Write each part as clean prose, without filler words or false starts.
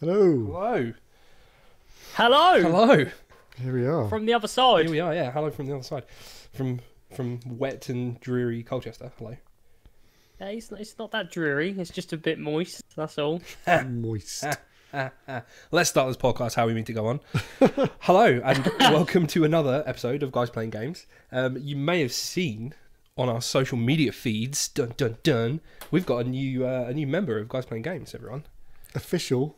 Hello. Hello. Hello. Hello. Here we are. From the other side. Here we are. Yeah. Hello from the other side. From wet and dreary Colchester. Hello. Yeah, it's not that dreary. It's just a bit moist. That's all. Moist. Let's start this podcast how we mean to go on. Hello and welcome to another episode of Guys Playing Games. You may have seen on our social media feeds, we've got a new member of Guys Playing Games. Everyone. Official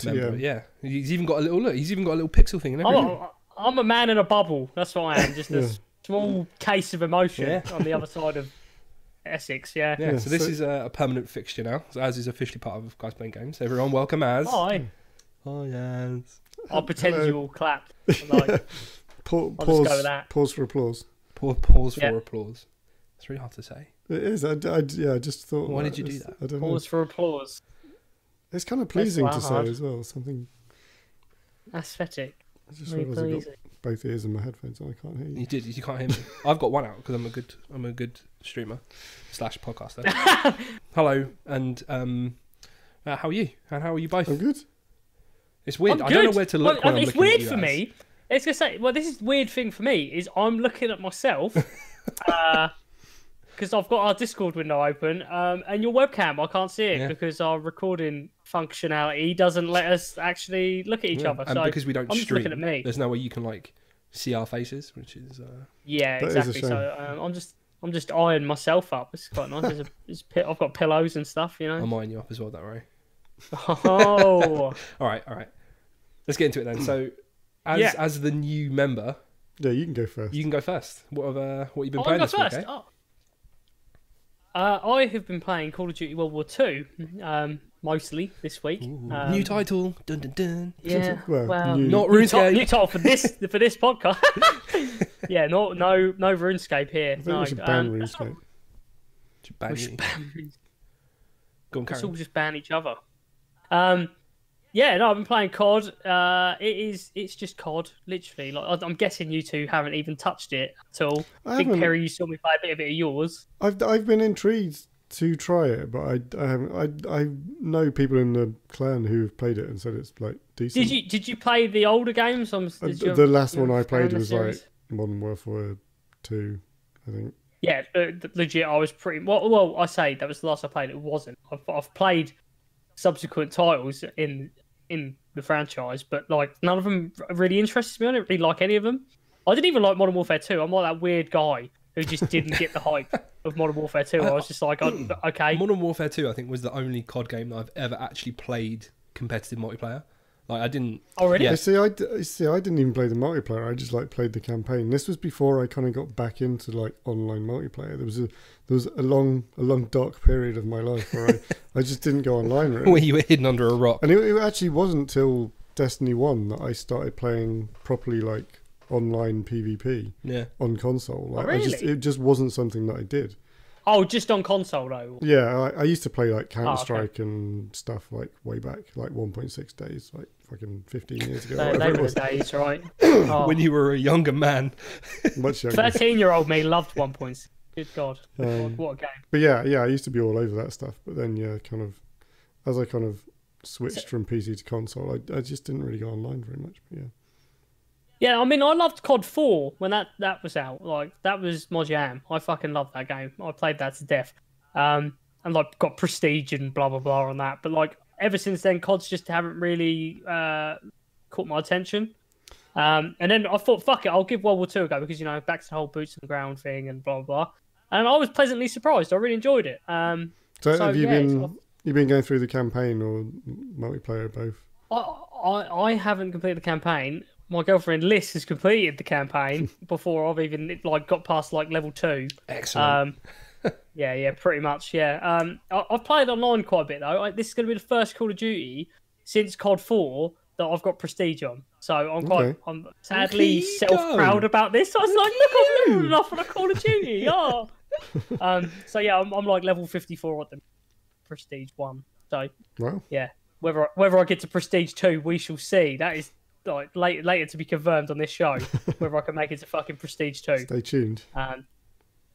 member. Yeah. He's even got a little look. He's even got a little pixel thing and everything. I'm a man in a bubble. That's what I am. Just a small case of emotion on the other side of Essex. Yeah. So this is a permanent fixture now. So Az is officially part of Guys Playing Games. Everyone, Az. Hi. Hi, Az. I'll pretend you all clapped. Like, pause. I'll just go with that. Pause for applause. Pause for applause. It's really hard to say. It is. I just thought. Why did you do that? I don't know. Pause for applause. It's kind of pleasing to say as well. Something aesthetic. I just realised I got both ears in my headphones, so I can't hear you. You did. You can't hear me. I've got one out because I'm a good streamer / podcaster. Hello, and how are you? And how are you both? I'm good. It's weird. I don't know where to look. When it's weird for me. It's gonna say. Well, this is weird thing for me is I'm looking at myself. Because I've got our Discord window open, and your webcam, I can't see it because our recording functionality doesn't let us actually look at each other. And so because we don't I'm just stream, looking at me. There's no way you can like see our faces, which is yeah, that exactly. Is a shame. So I'm just eyeing myself up. It's quite nice. I've got pillows and stuff, you know. I'm eyeing you up as well, that way. Oh, all right. Let's get into it then. So, as the new member, you can go first. You can go first. What you been playing this week? Eh? I have been playing Call of Duty World War II, mostly this week. New title, dun dun dun. Yeah, well, not RuneScape. New title for this podcast. Yeah, no RuneScape here. I think we should ban RuneScape. We should ban you. Go on, Let's all just ban each other. Yeah, no, I've been playing CoD. It's just CoD, literally. Like I'm guessing you two haven't even touched it at all. I think Perry, you saw me play a bit of yours. I've been intrigued to try it, but I haven't. I know people in the clan who've played it and said it's like decent. Did you play the older games? The last one I played was like Modern Warfare 2, I think. Yeah, legit. I was pretty well. I say that was the last I played. It wasn't. I've played subsequent titles in the franchise, but like none of them really interests me. I don't really like any of them. I didn't even like Modern Warfare 2. I'm like that weird guy who just didn't get the hype of Modern Warfare 2. I was just like, okay. Modern Warfare 2, I think, was the only COD game that I've ever actually played competitive multiplayer. Like I didn't. Oh really? Yeah. See, I didn't even play the multiplayer. I just like played the campaign. This was before I kind of got back into like online multiplayer. There was a long dark period of my life where I just didn't go online. Really. Where you were hidden under a rock. And it actually wasn't till Destiny 1 that I started playing properly like online PvP. Yeah. On console. Like, really? It just wasn't something that I did. Oh, just on console though. Yeah, I used to play like Counter-Strike and stuff like way back, like 1.6 days, like fucking 15 years ago. They were the days, right? When you were a younger man. Much younger. 13-year-old me loved 1.6. Good God. What a game. But yeah, I used to be all over that stuff. But then, as I kind of switched from PC to console, I just didn't really go online very much. But yeah. Yeah, I mean, I loved CoD 4 when that was out. Like, that was my jam. I fucking loved that game. I played that to death. And, like, got prestige and blah, blah, blah on that. But, like, ever since then, CODs just haven't really caught my attention. And then I thought, fuck it, I'll give World War II a go because, back to the whole boots on the ground thing and blah, blah, blah. And I was pleasantly surprised. I really enjoyed it. So have you been going through the campaign or multiplayer, both? I haven't completed the campaign. My girlfriend Liz has completed the campaign before I've even got past level 2. Excellent. Yeah, pretty much. Yeah. I've played online quite a bit though. This is going to be the first Call of Duty since CoD 4 that I've got prestige on. So I'm sadly self-proud about this. I was like, look, I'm level enough on a Call of Duty. Oh. So yeah, I'm like level 54 at the prestige 1. So yeah, whether I get to prestige 2, we shall see. That is like later to be confirmed on this show whether I can make it to fucking prestige 2. Stay tuned.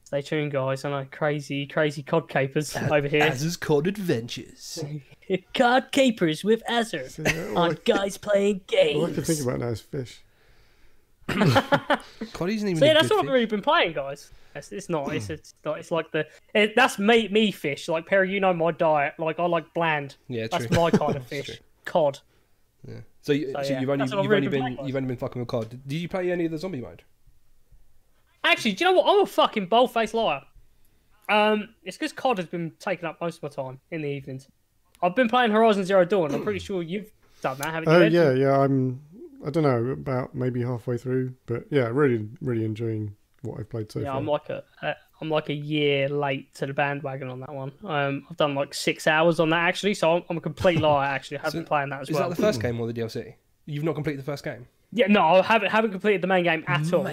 Stay tuned, guys. I know crazy COD capers over here. Az's CoD Adventures. COD capers with Azzer on Guys Playing Games. All I can think about now is fish. CoD isn't even. So yeah, that's what I've really been playing, guys. It's not. It's like that's me fish. Like Perry, you know my diet. Like I like bland. Yeah, true. That's my kind of fish. COD. Yeah. So you've only been fucking with COD. Did you play any of the zombie mode? Actually, do you know what? I'm a fucking bold-faced liar. It's because COD has been taking up most of my time in the evenings. I've been playing Horizon Zero Dawn. I'm pretty sure you've done that, haven't you? Oh yeah. I don't know, about maybe halfway through, but yeah, really enjoying what I've played so far. I'm like a year late to the bandwagon on that one. I've done like 6 hours on that actually, so I'm a complete liar. Actually, I have been playing that as well. Is that the first game or the DLC? You've not completed the first game? Yeah, no, I haven't completed the main game at all.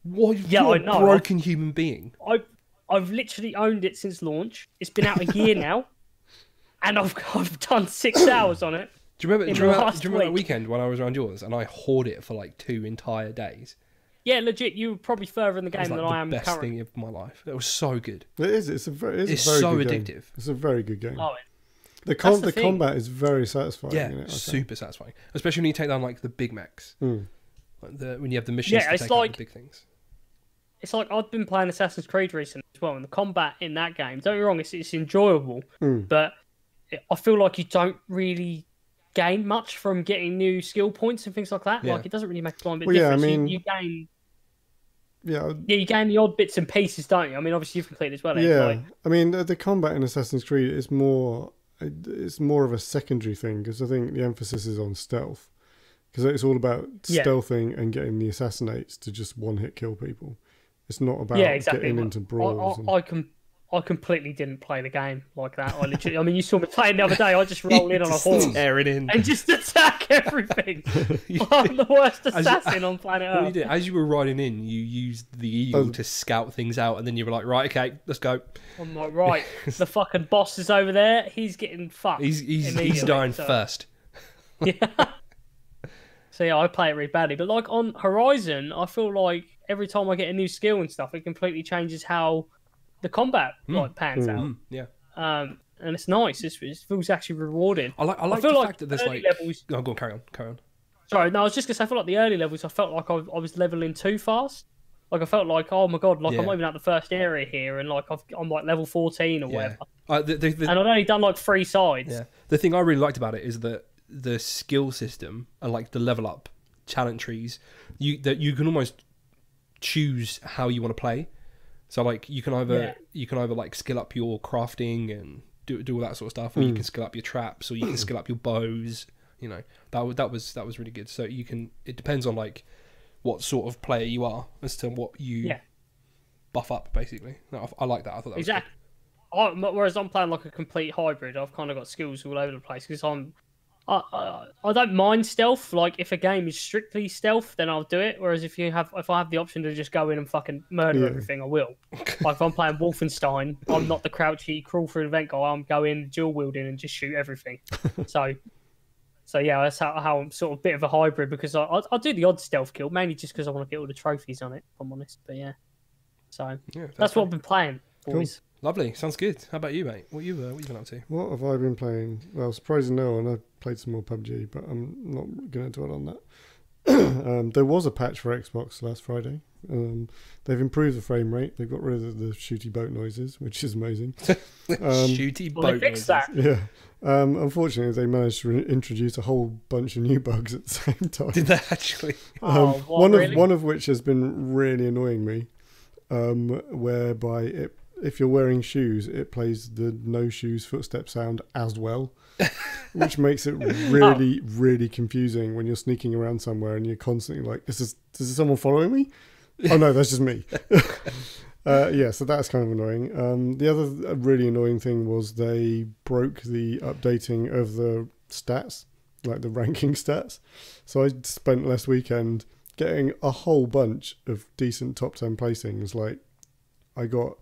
What? You're a broken human being. I've literally owned it since launch. It's been out a year now, and I've done 6 hours on it. Do you remember that weekend when I was around yours and I hoarded it for like 2 entire days? Yeah, legit. You were probably further in the game than I am. The best thing of my life. It was so good. It is. It's so addictive. Game. It's a very good game. Oh, the combat is very satisfying. Yeah, super satisfying. Especially when you take down like the big mechs. Like when you have the missions to take out the big things. It's like I've been playing Assassin's Creed recently as well, and the combat in that game, don't get me wrong, it's enjoyable, but I feel like you don't really gain much from getting new skill points and things like that. Yeah. Like it doesn't really make a blind bit difference. You gain. Yeah, you gain the odd bits and pieces, don't you? I mean, obviously you've completed as well. Yeah, I mean the combat in Assassin's Creed is more of a secondary thing because I think the emphasis is on stealth because it's all about stealthing and getting the assassinates to just one-hit kill people. It's not about getting into brawls. I completely didn't play the game like that. I mean, you saw me playing the other day. I just roll in on a horse and just attack everything. I'm the worst assassin on planet Earth. You did. As you were riding in, you used the eagle to scout things out, and then you were like, "Right, okay, let's go." I'm like, right, the fucking boss is over there. He's getting fucked. He's dying first. Yeah. So yeah, I play it really badly. But like on Horizon, I feel like every time I get a new skill and stuff, it completely changes how the combat pans out. Yeah. And it's nice. It feels actually rewarding. I like the fact that there's like levels... Oh, go on, carry on. Sorry, no, I was just gonna say I feel like the early levels I felt like I was leveling too fast. Like I felt like, oh my god, like I'm not even at the first area here, and like I'm like level 14 or whatever. And I'd only done like 3 sides. Yeah. The thing I really liked about it is that the skill system and like the level up talent trees, you can almost choose how you want to play. So like you can either like skill up your crafting and do all that sort of stuff, or you can skill up your traps, or you can skill up your bows. You know, that was really good. So it depends on like what sort of player you are as to what you buff up basically. No, I like that. I thought that was exactly. Whereas I'm playing like a complete hybrid. I've kind of got skills all over the place because I don't mind stealth. Like if a game is strictly stealth, then I'll do it. Whereas if I have the option to just go in and fucking murder everything, I will. Like if I'm playing Wolfenstein, I'm not the crouchy, crawl through the vent guy. I'm going dual wielding and just shoot everything. So yeah, that's how I'm sort of a bit of a hybrid because I'll do the odd stealth kill mainly just because I want to get all the trophies on it. If I'm honest, but yeah. So that's what I've been playing, boys. Cool. Lovely, sounds good. How about you, mate? What you been up to? What have I been playing? Well, surprisingly, no one. I played some more PUBG, but I'm not going to dwell on that. There was a patch for Xbox last Friday. They've improved the frame rate. They've got rid of the shooty boat noises, which is amazing. Shooty boat noises. That. Yeah. Unfortunately, they managed to introduce a whole bunch of new bugs at the same time. Did they actually? One of which has been really annoying me, whereby if you're wearing shoes, it plays the no shoes footstep sound as well, which makes it really, really confusing when you're sneaking around somewhere and you're constantly like, is someone following me? Oh no, that's just me. So that's kind of annoying. The other really annoying thing was they broke the updating of the stats, like the ranking stats. So I spent last weekend getting a whole bunch of decent top 10 placings. Like I got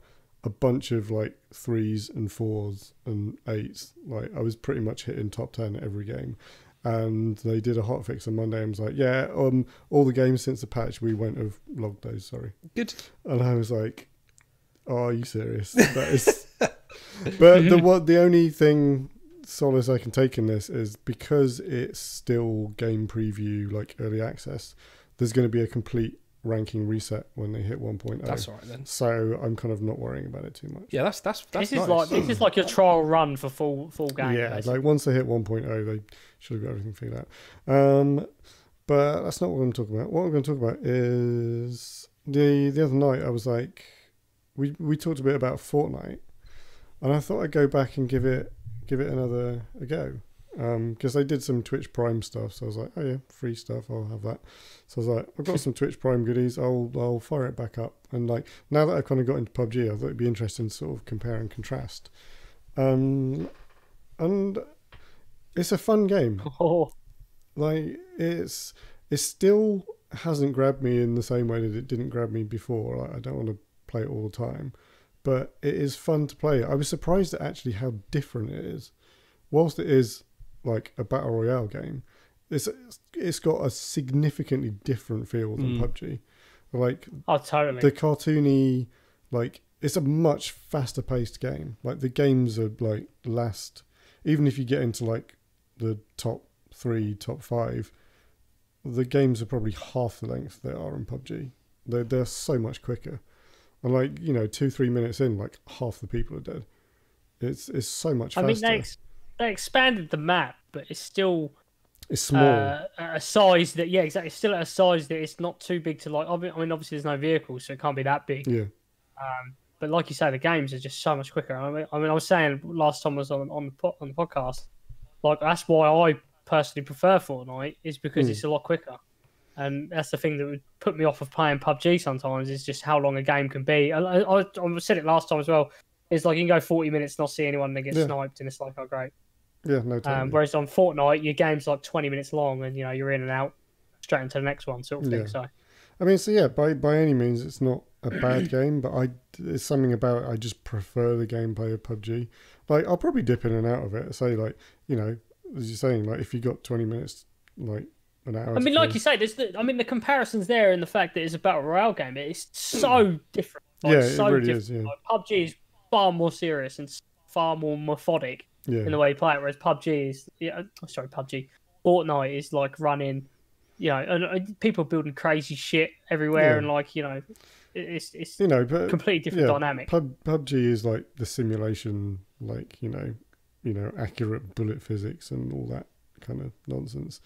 a bunch of like 3s and 4s and 8s. Like I was pretty much hitting top 10 every game. And they did a hotfix on Monday and was like, all the games since the patch we won't have logged those, sorry. Good. And I was like, Oh, are you serious? That is. But the only thing solace I can take in this is because it's still game preview, like early access. There's going to be a complete ranking reset when they hit 1.0. That's all right then. So I'm kind of not worrying about it too much. Yeah, that's This nice. is like your trial run for full game. Yeah, basically. like once they hit 1.0, they should have got everything figured out. But that's not what I'm talking about. What I'm going to talk about is the other night I was like, we talked a bit about Fortnite, and I thought I'd go back and give it another a go. Because I did some Twitch Prime stuff, so I was like, oh yeah, free stuff, I'll have that. So I was like, I've got some Twitch Prime goodies, I'll fire it back up. And like now that I've kind of got into PUBG, I thought it'd be interesting to sort of compare and contrast. And it's a fun game. Oh. Like it still hasn't grabbed me in the same way that it didn't grab me before. Like, I don't want to play it all the time, but it is fun to play. I was surprised at actually how different it is. Whilst it is like a battle royale game, it's got a significantly different feel than PUBG. Like, oh, totally. The cartoony, like, it's a much faster paced game. Like, the games are like even if you get into like the top 3, top 5, the games are probably half the length they are in PUBG. They're so much quicker. And like, 2-3 minutes in, like half the people are dead. It's so much faster. I mean, they expanded the map, but it's still small. At a size that, yeah, exactly. It's still at a size that it's not too big to like. I mean, obviously there's no vehicles, so it can't be that big. Yeah. But like you say, the games are just so much quicker. I mean, I was saying last time I was on the podcast, like that's why I personally prefer Fortnite, is because it's a lot quicker. And that's the thing that would put me off of playing PUBG sometimes, is just how long a game can be. I said it last time as well. It's like you can go 40 minutes and not see anyone and they get sniped, and it's like, oh, great. Yeah, no, totally. Whereas on Fortnite, your game's like 20 minutes long and, you're in and out straight into the next one sort of thing. So, I mean, so yeah, by any means, it's not a bad game, but there's something about it, I just prefer the gameplay of PUBG. Like, I'll probably dip in and out of it. Say, like, as you're saying, like, if you got 20 minutes, like, an hour. I mean, like you say, the comparison's there in the fact that it's a battle royale game. It's so different. Like, yeah, so it really different. is. Yeah. Like, PUBG is far more serious and far more methodic in the way you play it, whereas Fortnite is like running, and people building crazy shit everywhere, and like, it's but, completely different dynamic. PUBG is like the simulation, like, accurate bullet physics and all that kind of nonsense.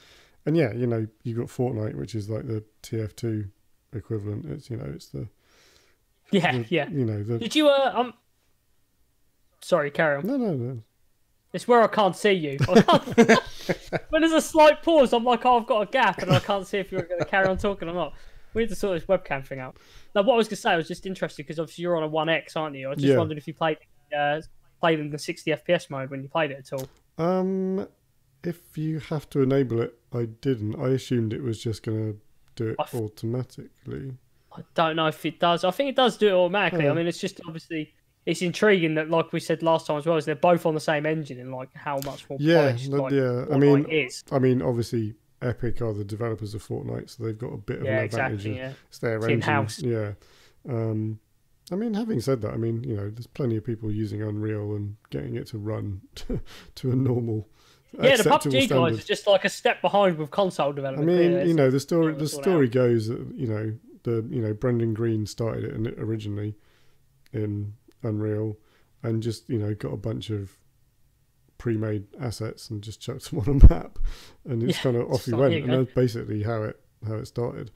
And yeah, you got Fortnite, which is like the TF2 equivalent. It's, it's the Did you sorry, carry on. No. It's where I can't see you. When there's a slight pause, I'm like, oh, I've got a gap, and I can't see if you're going to carry on talking or not. We need to sort this webcam thing out. Now, what I was going to say, I was just interested because obviously you're on a 1X, aren't you? I was just wondering if you played in the 60 FPS mode when you played it at all. If you have to enable it, I didn't. I assumed it was just going to do it automatically. I don't know if it does. I think it does do it automatically. I mean, it's just obviously, it's intriguing that, like we said last time as well, is they're both on the same engine and like how much more polished Fortnite is. I mean, obviously, Epic are the developers of Fortnite, so they've got a bit of an advantage. It's their engine. In-house. Yeah. I mean, having said that, I mean, there's plenty of people using Unreal and getting it to run to a normal. Yeah, the PUBG guys are just like a step behind with console development. I mean, the story goes that Brendan Green started it originally in Unreal, and just got a bunch of pre-made assets and just chucked them on a map, and it's kind of off he went, and that's basically how it started.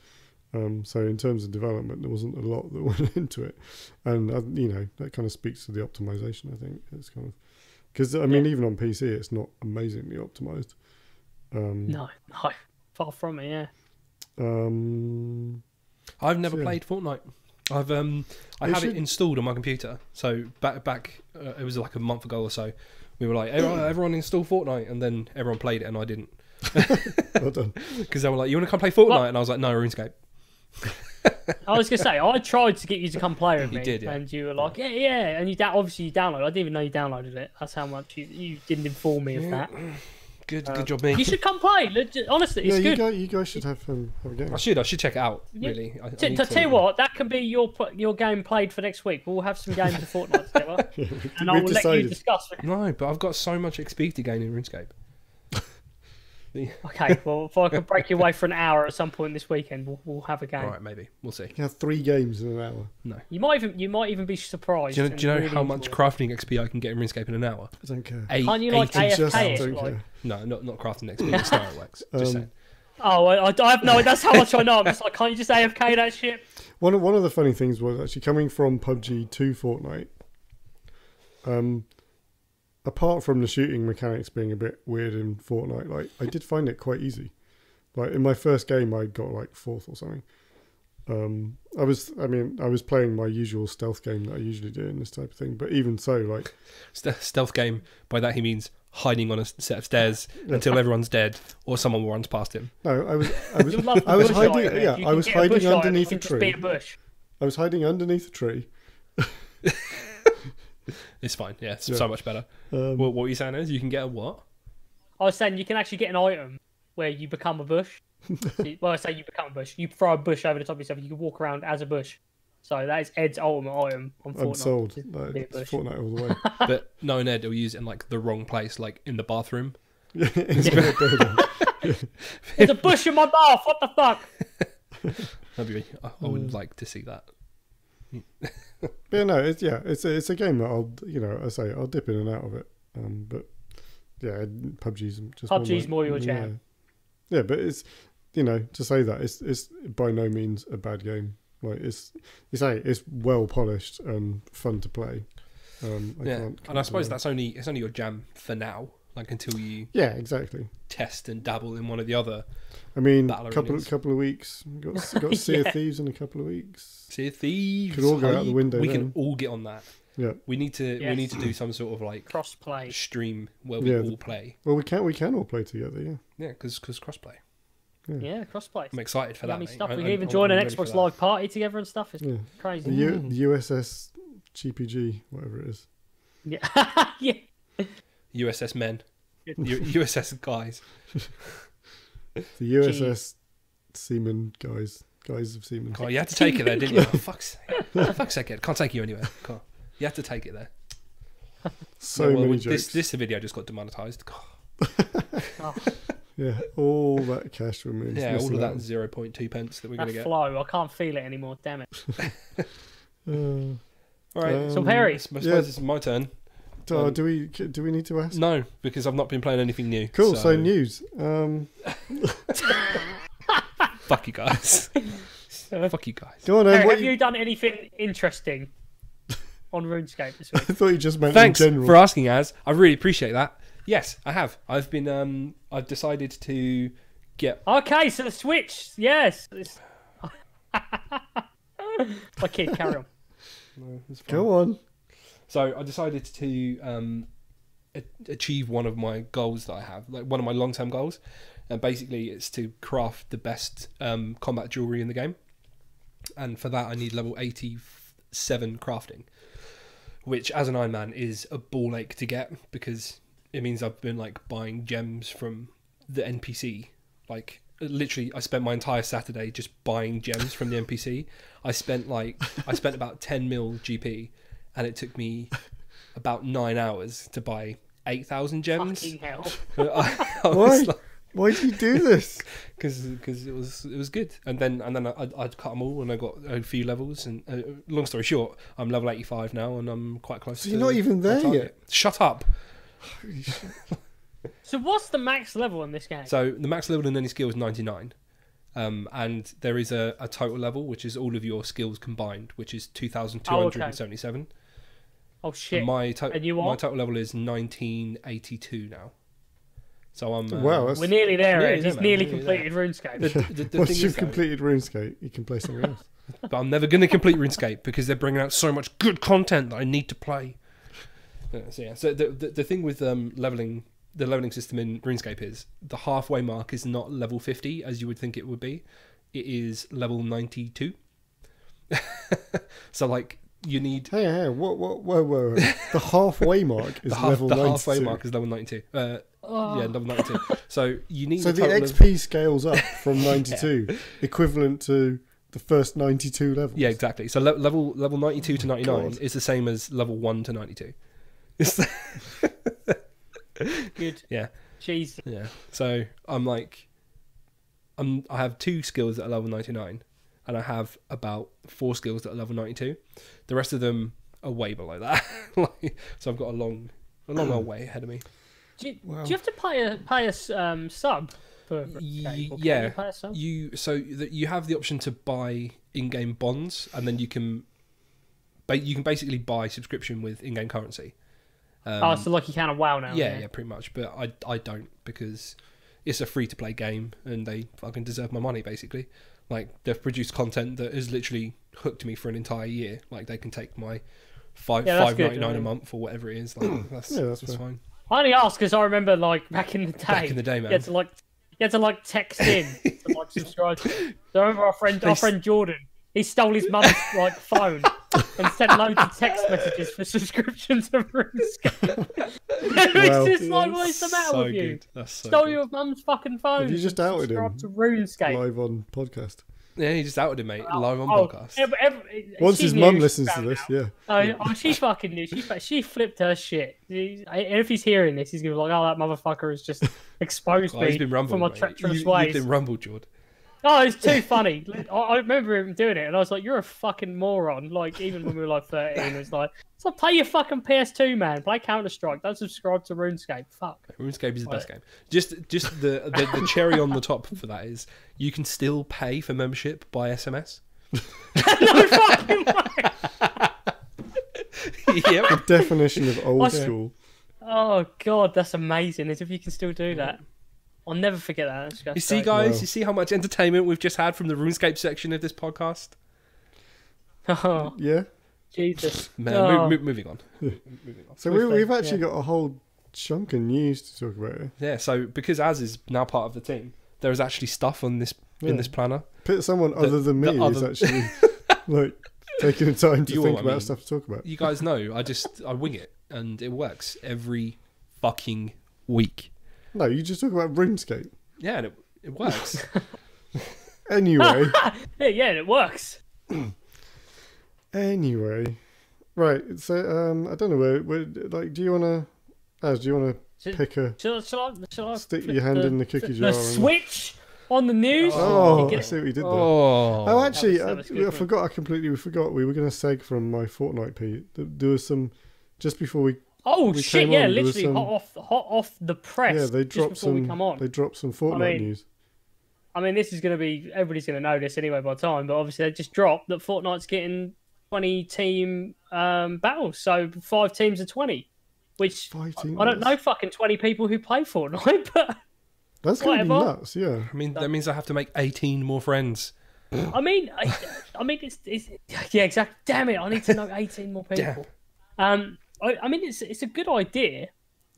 So in terms of development, there wasn't a lot that went into it, and that kind of speaks to the optimization. I think it's kind of. Because, I mean, even on PC, it's not amazingly optimized. No, far from it, yeah. I've never played Fortnite. I have it installed on my computer. So back it was like a month ago or so. We were like, everyone install Fortnite, and then everyone played it, and I didn't. Well done. Because they were like, you want to come play Fortnite? And I was like, no, RuneScape. I was going to say, I tried to get you to come play with me. You did, yeah. And you were like, yeah. And obviously you downloaded. I didn't even know you downloaded it. That's how much you didn't inform me of that. Good job, me. You should come play. Honestly, it's good. You guys should have a game. I should check it out. Really. I need Tell you what, that can be your game played for next week. We'll have some games of Fortnite together, and I will let you discuss. No, but I've got so much XP to gain in RuneScape. Okay, well, if I could break you away for an hour at some point this weekend, we'll have a game. All right, maybe we'll see. You have 3 games in an hour. No, You might even be surprised. do you know really how much enjoy it. crafting XP I can get in RuneScape in an hour? I don't care. Can't you like 80 AFK it? don't Like... care. No, not crafting XP. That's not how it works. Just saying. Oh, I have no. That's how much I know. I'm just like, can't you just AFK that shit? One of the funny things was actually coming from PUBG to Fortnite. Apart from the shooting mechanics being a bit weird in Fortnite, like I did find it quite easy. Like in my first game, I got like 4th or something. I was playing my usual stealth game that I usually do in this type of thing. But even so, like Stealth game. By that he means hiding on a set of stairs until everyone's dead or someone runs past him. no, I was hiding. hiding. Yeah, I was hiding underneath a tree. Be a bush. I was hiding underneath a tree. It's fine. Yeah, it's so much better. What were you saying is you can get a what? I was saying you can actually get an item where you become a bush. Well, I say you become a bush. You throw a bush over the top of yourself. You can walk around as a bush. So that is Ed's ultimate item on Fortnite. I'm sold. to Like, be a bush. Fortnite all the way. But knowing Ed, he'll use it in like the wrong place, like in the bathroom. It's in a building. There's a bush in my bath. What the fuck? I would like to see that. But no, it's a game that I'll dip in and out of it. But yeah, PUBG's just PUBG's more your jam. Yeah, but it's to say that it's by no means a bad game. Like it's well polished and fun to play. And I suppose it's only your jam for now. Like until you exactly test and dabble in one of the other. I mean, battle couple arenas. of weeks. Got Sea of Thieves in a couple of weeks. Sea of Thieves. Could all go out the window. We then. can all get on that. Yeah. We need to do some sort of like Cross-play. stream where we all play. Well, we can all play together. Yeah. Yeah, because crossplay. Yeah, cross-play. I'm excited for that. Yummy Mate. stuff. We can even join an Xbox Live party together and stuff. It's crazy. The USS GPG, whatever it is. Yeah. Yeah. USS men. USS guys. The USS Seamen guys of Seamen. Oh, you had to take it there, didn't you? Oh, fuck's sake, Ed. Can't take you anywhere. Can't. You had to take it there. Many jokes. This video just got demonetized. Oh, Yeah, all that cash from me. yeah, all of that 0.2 pence that we're going to that get. flow. I can't feel it anymore. Damn it. All right. So Perry. I suppose it's my turn. Do we need to ask? No, because I've not been playing anything new. Cool. So news. Fuck you guys. Fuck you guys. Go on. Perry, have you done anything interesting on RuneScape this I week? thought you just meant Thanks in general. for asking, Az. I really appreciate that. Yes, I have. I've been. I've decided to get. Okay, so the Switch. Yes. My kid, carry on. No, it's fine. Go on. So I decided to achieve one of my goals that I have, like one of my long-term goals, and basically it's to craft the best combat jewelry in the game, and for that I need level 87 crafting, which as an Iron Man is a ball ache to get because it means I've been like buying gems from the NPC. Like literally, I spent my entire Saturday just buying gems from the NPC. I spent about 10 mil GP. And it took me about 9 hours to buy 8,000 gems. Fucking hell. Why? Why did you do this? Because it was good. And then I'd cut them all, and I got a few levels. And long story short, I'm level 85 now, and I'm quite close. So you're not even there yet. Shut up. So what's the max level in this game? So the max level in any skill is 99. And there is a total level, which is all of your skills combined, which is 2,277. Oh shit! My total level is 1982 now. So I'm wow. We're nearly there. Nearly Ed. there, He's man, nearly nearly completed RuneScape. the Once thing you've is, though, completed RuneScape, you can play something else. but I'm never going to complete RuneScape because they're bringing out so much good content that I need to play. So the thing with leveling, the leveling system in RuneScape is the halfway mark is not level 50 as you would think it would be. It is level 92. So like you need. Hey, whoa. The halfway mark is level 92. The halfway mark is level 92. Oh. Yeah, level 92. So you need. So a the total XP scales up from 92, equivalent to the first 92 levels. Yeah, exactly. So level 92 to 99 God. is the same as level 1 to 92. It's Good. Yeah. Jeez. Yeah. So I have 2 skills that are level 99, and I have about 4 skills that are level 92. The rest of them are way below that. So I've got a long old way ahead of me. Do you have to pay a sub for a game, or can Yeah. you pay a sub? You have the option to buy in-game bonds, and then you can basically buy subscription with in-game currency. So like you can on WoW now. Yeah, pretty much. But I don't, because it's a free-to-play game, and they fucking deserve my money, basically. Like, they've produced content that has literally hooked me for an entire year. Like, they can take my $5.99 a month or whatever it is. Like, that's fine. I only ask because I remember, like, back in the day. Back in the day, man. You had to text in to like subscribe. So I remember our friend Jordan. He stole his mum's like phone and sent loads of text messages for subscriptions to RuneScape. It's just like, what is the matter with you? That's so Stole good. your mum's fucking phone. Have you just outed him? To RuneScape. Live on podcast. Yeah, he just outed him, mate. Live on podcast. Once his mum listens to this, yeah. Oh, she fucking knew. She flipped her shit. And if he's hearing this, he's gonna be like, "Oh, that motherfucker has just exposed me for my treacherous ways." You've been rumbled, Jord. Oh, it's too funny. I remember him doing it, and I was like, "You're a fucking moron!" Like, even when we were like 13, it's like, play your fucking PS2, man. Play Counter-Strike. Don't subscribe to RuneScape. Fuck. RuneScape is the best game. Just the cherry on the top for that is you can still pay for membership by SMS. No fucking way. Yep. The definition of old school. Oh god, that's amazing. As if you can still do that. I'll never forget that. You see, guys, you see how much entertainment we've just had from the RuneScape section of this podcast? Oh, yeah. Jesus. Man, moving on. So we've actually got a whole chunk of news to talk about here. Yeah, so because Az is now part of the team, there is actually stuff on this in this planner. Someone other than me is actually like taking the time to think about stuff to talk about. You guys know, I wing it, and it works every fucking week. No, you just talk about RuneScape. Yeah, and it works. Anyway. Yeah, it works. Anyway. Right, so I don't know where like, do you wanna pick a shall I stick your hand in the cookie jar? The switch on the news. Oh, I see what you did there. Oh, actually, that was good, I forgot. I completely forgot. We were going to seg from my Fortnite P. There was some just before we. Oh we shit! came Yeah, on, literally some, hot off the press. Yeah, they dropped just before some. we come on. They dropped some Fortnite news. I mean, this is going to be everybody's going to know this anyway by the time. But obviously, they just dropped that Fortnite's getting 20 team battles, so 5 teams of 20. Which I don't know, fucking 20 people who play Fortnite, but that's going to be nuts. Yeah, I mean, that means I have to make 18 more friends. I mean, it's yeah, exactly. Damn it, I need to know 18 more people. Damn. I mean, it's a good idea,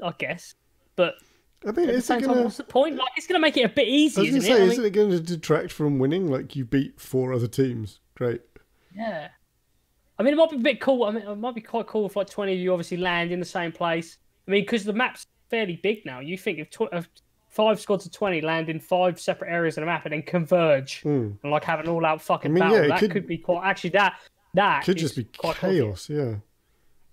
I guess, but I mean, what's the point? Like, it's going to make it a bit easy, isn't it? Isn't it going to detract from winning? Like, you beat 4 other teams. Great. Yeah. I mean, it might be a bit cool. I mean, it might be quite cool if like 20 of you obviously land in the same place. I mean, because the map's fairly big now. You think if 5 squads of 20 land in 5 separate areas of the map and then converge and like have an all-out fucking battle, that could be quite. Actually, that could just be chaos. Yeah.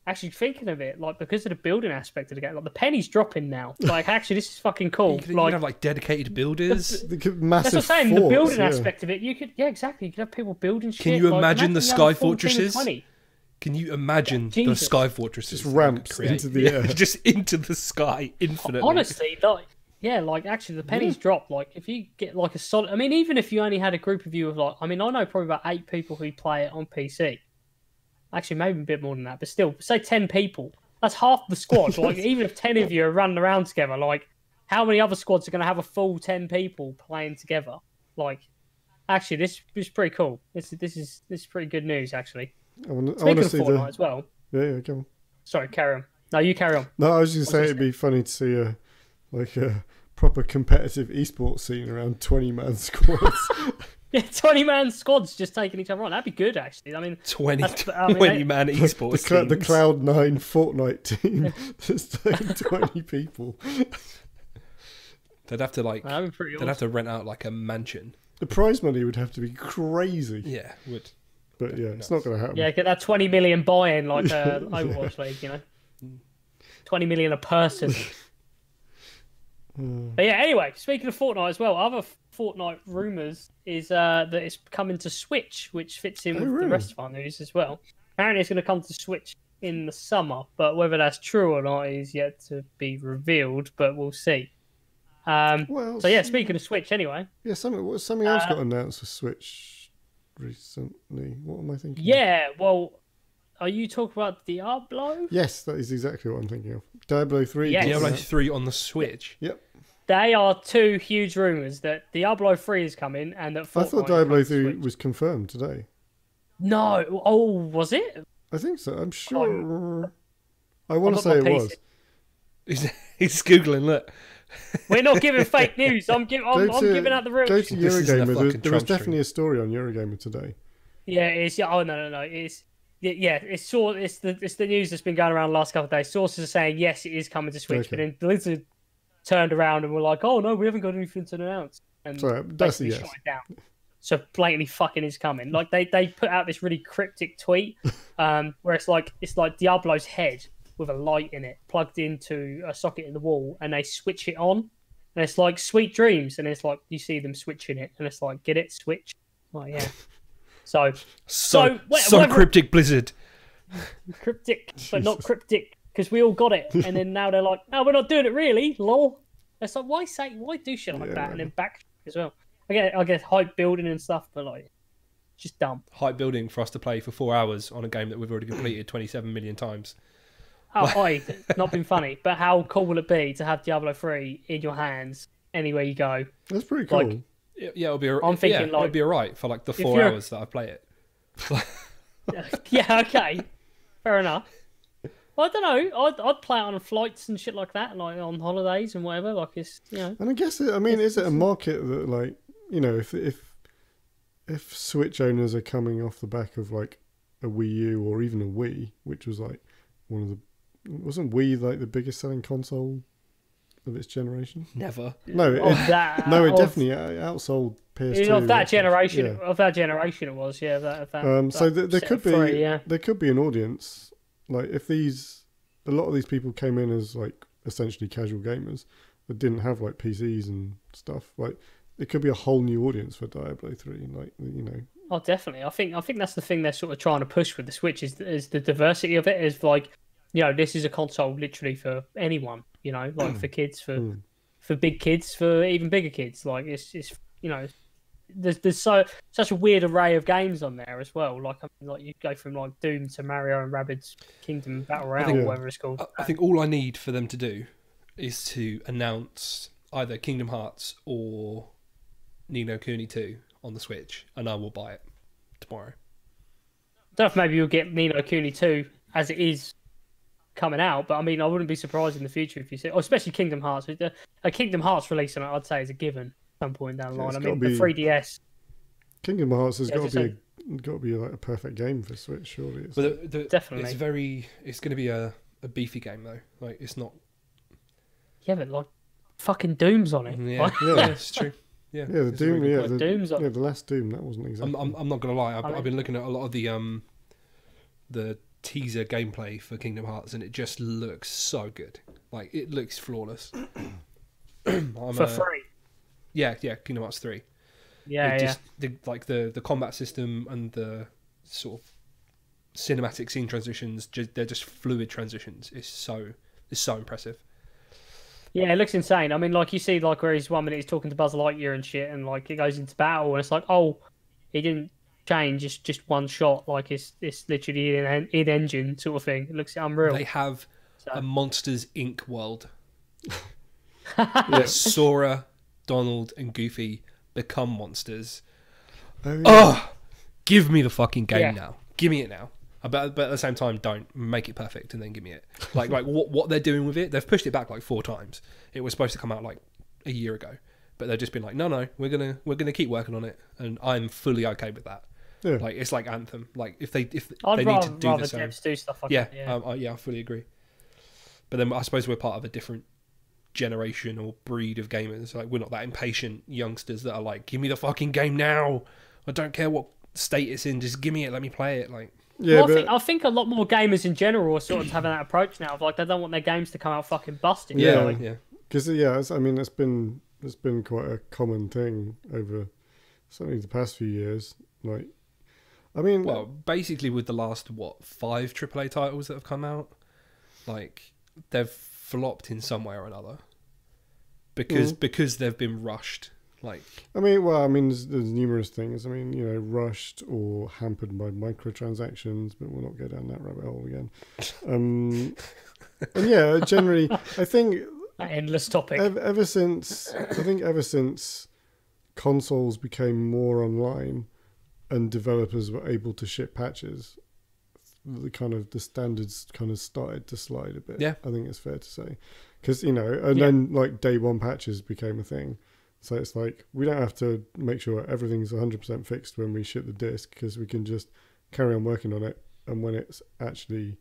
Actually, thinking of it, like because of the building aspect of the game, like the penny's dropping now. Like, actually, this is fucking cool. You could have like dedicated builders. Massive that's what I'm saying. forts, the building aspect of it, you could, exactly. You could have people building shit. Can you imagine the sky have a full fortresses? team of 20. Can you imagine the sky fortresses? Just ramps into the air. Just into the sky infinitely. Honestly, like actually the pennies drop. Like if you get like a solid, I mean, even if you only had a group of you of like, I mean, I know probably about 8 people who play it on PC. Actually, maybe a bit more than that, but still, say 10 people. That's half the squad. Like even if 10 of you are running around together, like how many other squads are going to have a full 10 people playing together? Like, actually, this is pretty cool. This is pretty good news, actually. I want Speaking to of see Fortnite as well. Yeah, come on. Sorry, carry on. No, you carry on. No, I was just saying it'd be funny to see a proper competitive esports scene around 20-man squads. Yeah, 20-man squads just taking each other on. That'd be good, actually. I mean, 20-man esports. The Cloud9 Fortnite team. Just 20 people. They'd have to That'd be pretty they'd awesome. have to rent out like a mansion. The prize money would have to be crazy. Yeah, would. But yeah, it's not going to happen. Yeah, get that 20 million buy-in like Overwatch League, you know. 20 million a person. But yeah, anyway, speaking of Fortnite as well, other Fortnite rumours is that it's coming to Switch, which fits in with the rest of our news as well. Apparently it's going to come to Switch in the summer, but whether that's true or not is yet to be revealed, but we'll see. So yeah, speaking of Switch anyway. Yeah, something else got announced for Switch recently. What am I thinking? Yeah, well, are you talking about Diablo? Yes, that is exactly what I'm thinking of. Diablo 3. Yes. Diablo 3 on the Switch. Yep. They are two huge rumours that Diablo 3 is coming and that Fortnite I thought Diablo is coming to 3 Switch. was confirmed today. No. Oh, was it? I think so. I'm sure. I want to say it was. He's Googling, look. We're not giving fake news. I'm giving out the rumours. Go to This is the Eurogamer. fucking There was Trump definitely a story on Eurogamer today. Yeah, it's oh no. It's the news that's been going around the last couple of days. Sources are saying yes, it is coming to Switch, but then Blizzard turned around and were like, "Oh no, we haven't got anything to announce." And Sorry, that's a basically yes. shut it down. So blatantly fucking is coming. Like they put out this really cryptic tweet, where it's like Diablo's head with a light in it plugged into a socket in the wall, and they switch it on, and it's like sweet dreams, and it's like you see them switching it, and it's like get it switch, like yeah. So cryptic, Blizzard. Cryptic, but not cryptic, because we all got it, and then now they're like, "No, we're not doing it, really." Lol. It's like, why do shit like that, and then back as well. I guess hype building and stuff, but like, just dumb. Hype building for us to play for 4 hours on a game that we've already completed 27 million times. Not been funny, but how cool will it be to have Diablo 3 in your hands anywhere you go? That's pretty cool. Like, Yeah, it'll be. I'm thinking it'll be alright for like the 4 hours that I play it. Yeah, okay, fair enough. Well, I don't know. I'd play it on flights and shit like that, like on holidays and whatever. Like it's And I guess is it a market that like if Switch owners are coming off the back of like a Wii U or even a Wii, which was like wasn't Wii like the biggest selling console of its generation? Never. No, it definitely outsold PS2. Of that generation, yeah. of that generation, it was So there could be there could be an audience like if a lot of these people came in as like essentially casual gamers that didn't have like PCs and stuff. Like it could be a whole new audience for Diablo 3. Like Oh, definitely. I think that's the thing they're sort of trying to push with the Switch is the diversity of it. Is like this is a console literally for anyone. Like for kids, for big kids, for even bigger kids. Like it's there's such a weird array of games on there as well. Like you go from like Doom to Mario and Rabbids Kingdom Battle Royale, or whatever it's called. I think all I need for them to do is to announce either Kingdom Hearts or Ni no Kuni 2 on the Switch, and I will buy it tomorrow. I don't know if maybe you'll get Ni no Kuni 2 as it is coming out, but I mean, I wouldn't be surprised in the future if you see, especially Kingdom Hearts. A Kingdom Hearts release on it, I'd say, is a given at some point down the line. I mean, the 3DS. Kingdom Hearts has got to be like a perfect game for Switch, surely. Definitely. It's going to be a beefy game though. Like it's not. Yeah, but like fucking Doom's on it. Yeah, yeah, it's true. Yeah, the Doom. Yeah, Doom's on. Yeah, the last Doom that wasn't exactly. I'm not gonna lie. I've been looking at a lot of the teaser gameplay for Kingdom Hearts, and it just looks so good. Like it looks flawless. For free. Yeah, Kingdom Hearts 3. Yeah, the combat system and the sort of cinematic scene transitions. They're just fluid transitions. It's so impressive. Yeah, it looks insane. I mean, like you see, like where he's 1 minute he's talking to Buzz Lightyear and shit, and like it goes into battle, and it's like, oh, he didn't change. It's just one shot. Like it's literally in engine sort of thing. It looks unreal. They have a Monsters Inc. world. Sora, Donald, and Goofy become monsters. Give me the fucking game now. Give me it now. But at the same time, don't make it perfect and then give me it. Like what they're doing with it, they've pushed it back like 4 times. It was supposed to come out like a year ago, but they've just been like, no, we're gonna keep working on it, and I'm fully okay with that. Yeah. Like it's like Anthem. Like if they need to do the same, do stuff like yeah, that. Yeah, I fully agree. But then I suppose we're part of a different generation or breed of gamers. Like, we're not that impatient youngsters that are like, give me the fucking game now. I don't care what state it's in, just give me it, let me play it. Like, Yeah, well, I think a lot more gamers in general are sort of having that approach now. Of like, they don't want their games to come out fucking busted. Yeah. Like, because I mean, it's been quite a common thing over certainly the past few years. Like, I mean, well, basically with the last 5 AAA titles that have come out, like, they've flopped in some way or another because they've been rushed. Like, I mean, there's numerous things. I mean, rushed or hampered by microtransactions, but we'll not go down that rabbit hole again. And yeah, generally, I think that endless topic. Ever since consoles became more online and developers were able to ship patches, the standards kind of started to slide a bit. Yeah, I think it's fair to say, because then like day one patches became a thing. So it's like, we don't have to make sure everything's 100% fixed when we ship the disc, because we can just carry on working on it, and when it's actually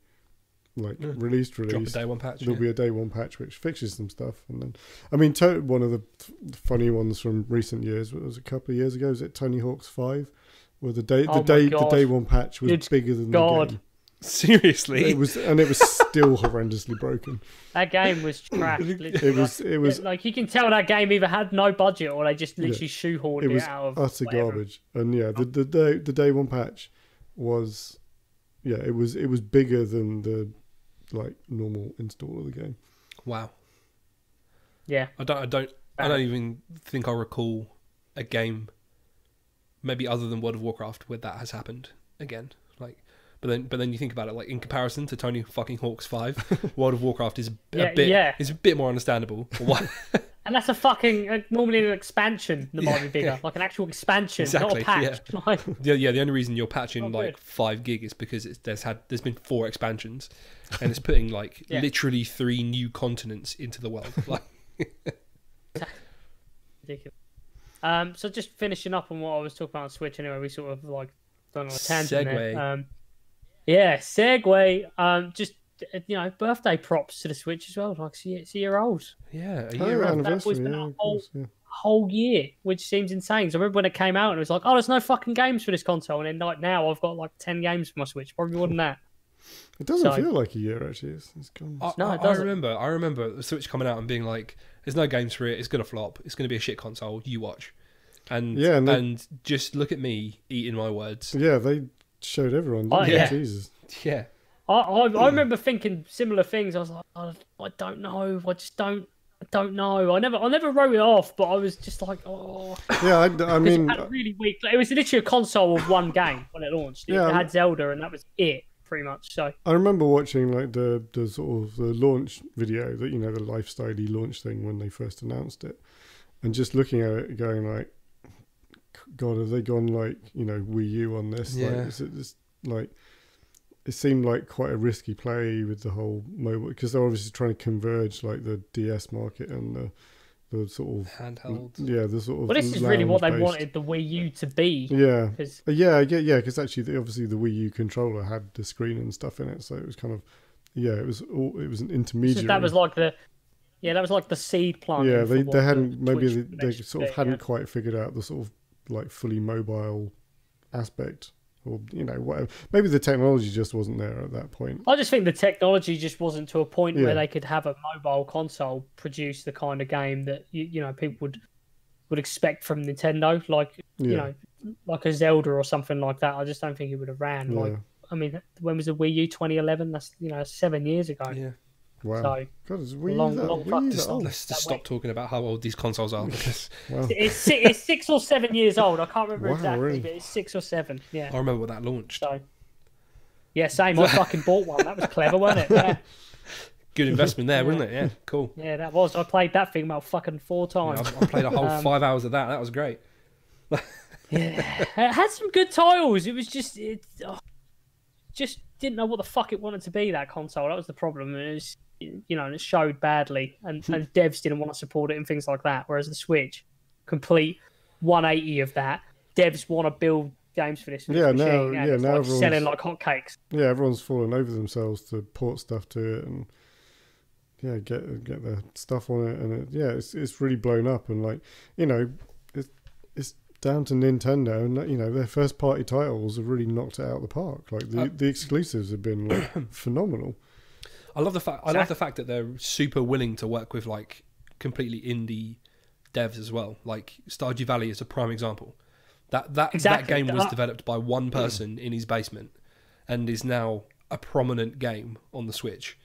like released, drop a day one patch. There'll be a day one patch which fixes some stuff. And then, I mean, one of the funny ones from recent years was a couple of years ago. Was it Tony Hawk's 5, where the day one patch was bigger than the game. Seriously, it was still horrendously broken. That game was trash. It was like, you can tell that game either had no budget or they just literally shoehorned it out of utter whatever. garbage. And the day one patch was it was bigger than the like normal install of the game. Wow. Yeah. I don't even think I recall a game, maybe other than World of Warcraft, where that has happened again. Like, but then you think about it, like, in comparison to Tony fucking Hawk's 5, World of Warcraft is a bit more understandable. And that's a fucking normally an expansion that might be bigger, like an actual expansion, not a patch. Yeah. The only reason you're patching like 5 gig is because there's been 4 expansions, and it's putting like literally 3 new continents into the world. Like, ridiculous. So just finishing up on what I was talking about on Switch. Anyway, we sort of like done on a tangent there. Segue. Just birthday props to the Switch as well. Like, it's a year old. Yeah, a year old. That was been a whole year, which seems insane. So I remember when it came out and it was like, oh, there's no fucking games for this console, and then like now I've got like 10 games for my Switch, probably more than that. It doesn't feel like a year, actually. It's gone. No, it doesn't. I remember the Switch coming out and being like, there's no games for it. It's gonna flop. It's gonna be a shit console. You watch. And just look at me eating my words. Yeah, they showed everyone. Jesus. Yeah. I remember thinking similar things. I was like, I don't know. I don't know. I never wrote it off, but I was just like, oh. Yeah, I mean, it had really weak. It was literally a console of one game when it launched. It had Zelda, and that was it, pretty much. So I remember watching like the sort of the launch video, that the lifestyle-y launch thing when they first announced it, and just looking at it, going like, God, have they gone like Wii U on this? Yeah. Like, it's like, it seemed like quite a risky play with the whole mobile, because they're obviously trying to converge like the DS market and the sort of handheld. Yeah, the sort of. Well, this is really what they wanted the Wii U to be. Yeah, because actually, obviously, the Wii U controller had the screen and stuff in it, so it was kind of it was an intermediary. So that was like the seed plant. Yeah, they hadn't they sort of hadn't quite figured out the sort of like fully mobile aspect. Or whatever. Maybe the technology just wasn't there at that point. I just think the technology just wasn't to a point where they could have a mobile console produce the kind of game that people would expect from Nintendo, like like a Zelda or something like that. I just don't think it would have ran. Yeah. Like, I mean, when was the Wii U? 2011. That's 7 years ago. Yeah. Wow. So, God, it's let's just stop talking about how old these consoles are, because it's 6 or 7 years old. I can't remember exactly, really? But it's 6 or 7. Yeah. I remember when that launched. So, yeah, same. I fucking bought one. That was clever, wasn't it? Yeah. Good investment there, wasn't it? Yeah, cool. Yeah, that was. I played that thing about fucking 4 times. Yeah, I played a whole 5 hours of that. That was great. Yeah, it had some good titles. It was just just didn't know what the fuck it wanted to be, that console. That was the problem. It was, and it showed badly, and devs didn't want to support it and things like that. Whereas the Switch, complete 180 of that. Devs want to build games for this. Now everyone's selling like hotcakes. Yeah, everyone's fallen over themselves to port stuff to it, and get their stuff on it, and it's really blown up, and like it's down to Nintendo, and their first party titles have really knocked it out of the park. Like the exclusives have been like phenomenal. I love the fact that they're super willing to work with like completely indie devs as well. Like Stardew Valley is a prime example. That game was developed by one person in his basement, and is now a prominent game on the Switch.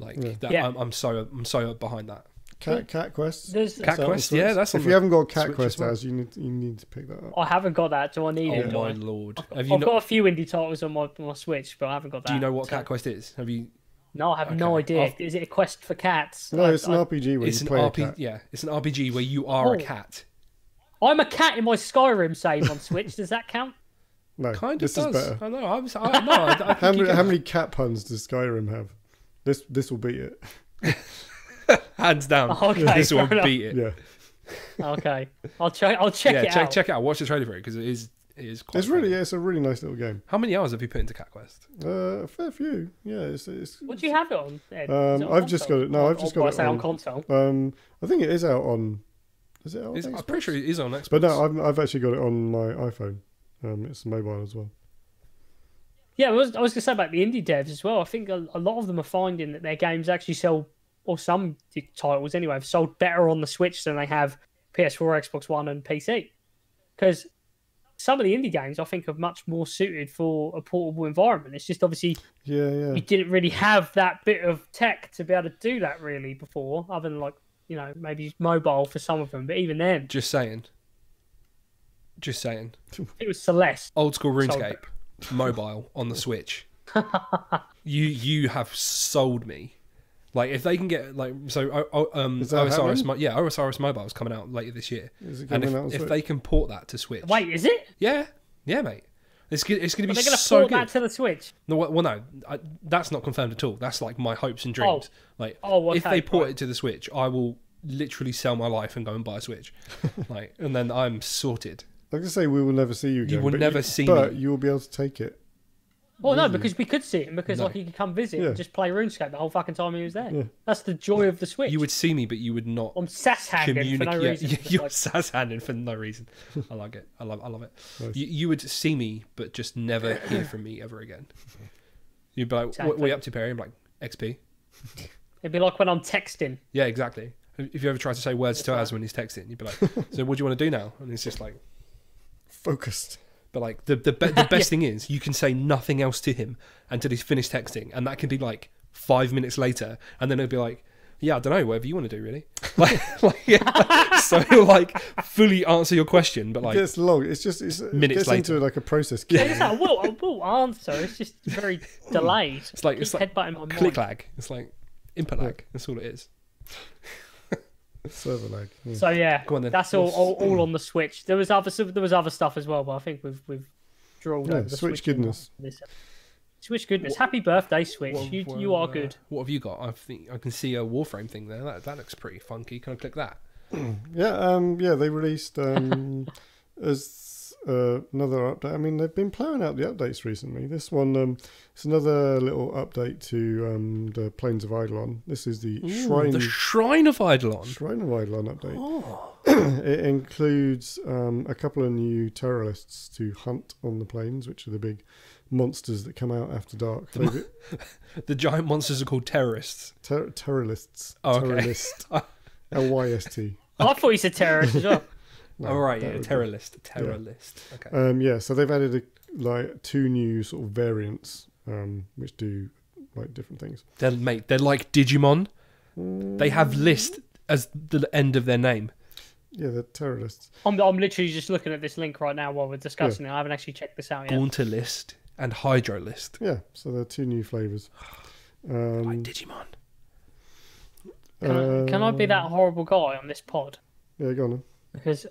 I'm so behind that. Cat Quest. Cat Quest, yeah. That's if you haven't got Cat Quest as, you need to pick that up. I haven't got that. Do I need it? Oh my lord! I've got a few indie titles on my Switch, but I haven't got that. Do you know what Cat Quest is? Have you? No, I have no idea. Is it a quest for cats? No, it's an RPG where you play a cat. Yeah, it's an RPG where you are a cat. I'm a cat in my Skyrim save on Switch. Does that count? No, kind of this does. is better. I know. I how many cat puns does Skyrim have? This will beat it. Hands down. Okay, this will beat it. Yeah. Okay, I'll check it out. Check it out. Watch the trailer for it because it is quite. It's a really nice little game. How many hours have you put into Cat Quest? A fair few. Yeah, it's. What do you have it on? Ed? I've just got it. No, I've just got it on console. I think it is out on. Is it out on Xbox? I'm pretty sure it is on Xbox. But no, I've actually got it on my iPhone. It's mobile as well. Yeah, I was going to say about the indie devs as well. I think a lot of them are finding that their games actually sell, or some titles anyway, have sold better on the Switch than they have PS4, Xbox One, and PC. Because some of the indie games I think are much more suited for a portable environment. It's just obviously you didn't really have that bit of tech to be able to do that really before, other than like maybe mobile for some of them. But even then, Just saying. it was Celeste. Old school RuneScape, mobile on the Switch. You have sold me. Like if they can get OSRS Mobile is coming out later this year, and if they can port that to Switch. Wait, is it? Yeah, mate. It's going to be so good. They're going to port that to the Switch. No, that's not confirmed at all. That's like my hopes and dreams. If they port it to the Switch, I will literally sell my life and go and buy a Switch. And then I'm sorted. Like I say, we will never see you again. You will never see me. But you will be able to take it. Well, no, because we could see him, because he could come visit and just play RuneScape the whole fucking time he was there. Yeah. That's the joy of the Switch. You would see me, but you would not. I'm sass-handing for no reason. You're sass-handing for no reason. I like it. I love it. Nice. You would see me, but just never hear from me ever again. You'd be like, exactly. What are you up to, Perry? I'm like, XP. It'd be like when I'm texting. Yeah, exactly. If you ever try to say words to Az when he's texting, you'd be like, so what do you want to do now? And it's just like... Focused. But like the best thing is you can say nothing else to him until he's finished texting, and that can be like 5 minutes later, and then it'll be like, yeah, I don't know, whatever you want to do, really. So he'll like fully answer your question, but like it's long. It's minutes gets later into like a process. I will answer. It's just very delayed. It's like headbutting my click mind. lag. It's like input lag. That's all it is. Server lag. Yeah. So yeah, Go on, then. That's all on the Switch. There was other stuff as well, but I think we've drilled over the Switch goodness. Switch goodness. Happy birthday, Switch. You are good. What have you got? I think I can see a Warframe thing there. That looks pretty funky. Can I click that? Yeah. They released as another update. I mean, they've been plowing out the updates recently. This one, it's another little update to the Plains of Eidolon. This is the Shrine of Eidolon. Shrine of Eidolon update. Oh. It includes a couple of new terrorists to hunt on the plains, which are the big monsters that come out after dark. The giant monsters are called terrorists. Terrorists. Oh, okay. Terrorist. LYST. I thought you said terrorist as well. No, right, terrorist. Yeah. Okay. So they've added two new sort of variants, which do like different things. They're like Digimon. They have list as the end of their name. Yeah, they're terrorists. I'm literally just looking at this link right now while we're discussing it. I haven't actually checked this out yet. Gaunter-list and Hydro-list. Yeah, so they're two new flavours. Like Digimon. Can I be that horrible guy on this pod? Yeah, go on then. Because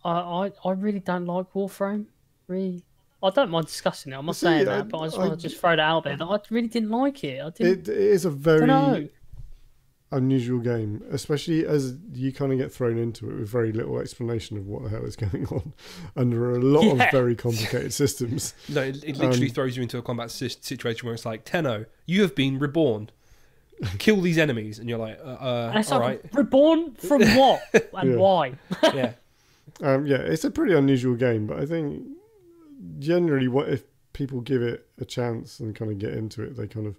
I really don't like Warframe. Really, I don't mind discussing it. I'm not saying that, but I just want to just throw that out there that I really didn't like it. It is a very unusual game, especially as you kind of get thrown into it with very little explanation of what the hell is going on, and there are a lot of very complicated systems. No, it literally throws you into a combat situation where it's like, Tenno, you have been reborn. kill these enemies, and you're like, And it's all like, right, reborn from what and why? yeah. Yeah, it's a pretty unusual game, but I think generally, what if people give it a chance and kind of get into it, they can.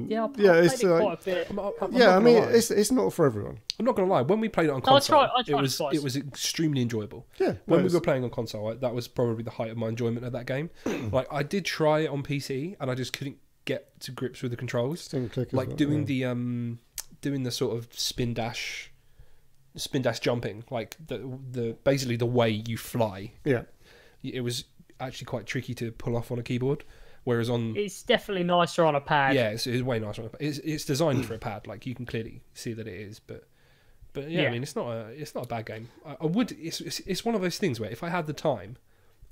Yeah, I've it's played it like, quite a bit. yeah. I mean, it's not for everyone. I'm not gonna lie. When we played it on console, I tried it was extremely enjoyable. Yeah, When we were playing on console, that was probably the height of my enjoyment of that game. Like I did try it on PC, and I just couldn't get to grips with the controls. Like doing the sort of spin dash jumping, like the basically the way you fly. Yeah, it was actually quite tricky to pull off on a keyboard. Whereas it's definitely nicer on a pad. Yeah, it's way nicer on a pad. It's designed for a pad, like you can clearly see that it is. But yeah, I mean, it's not a bad game. I would. It's one of those things where if I had the time,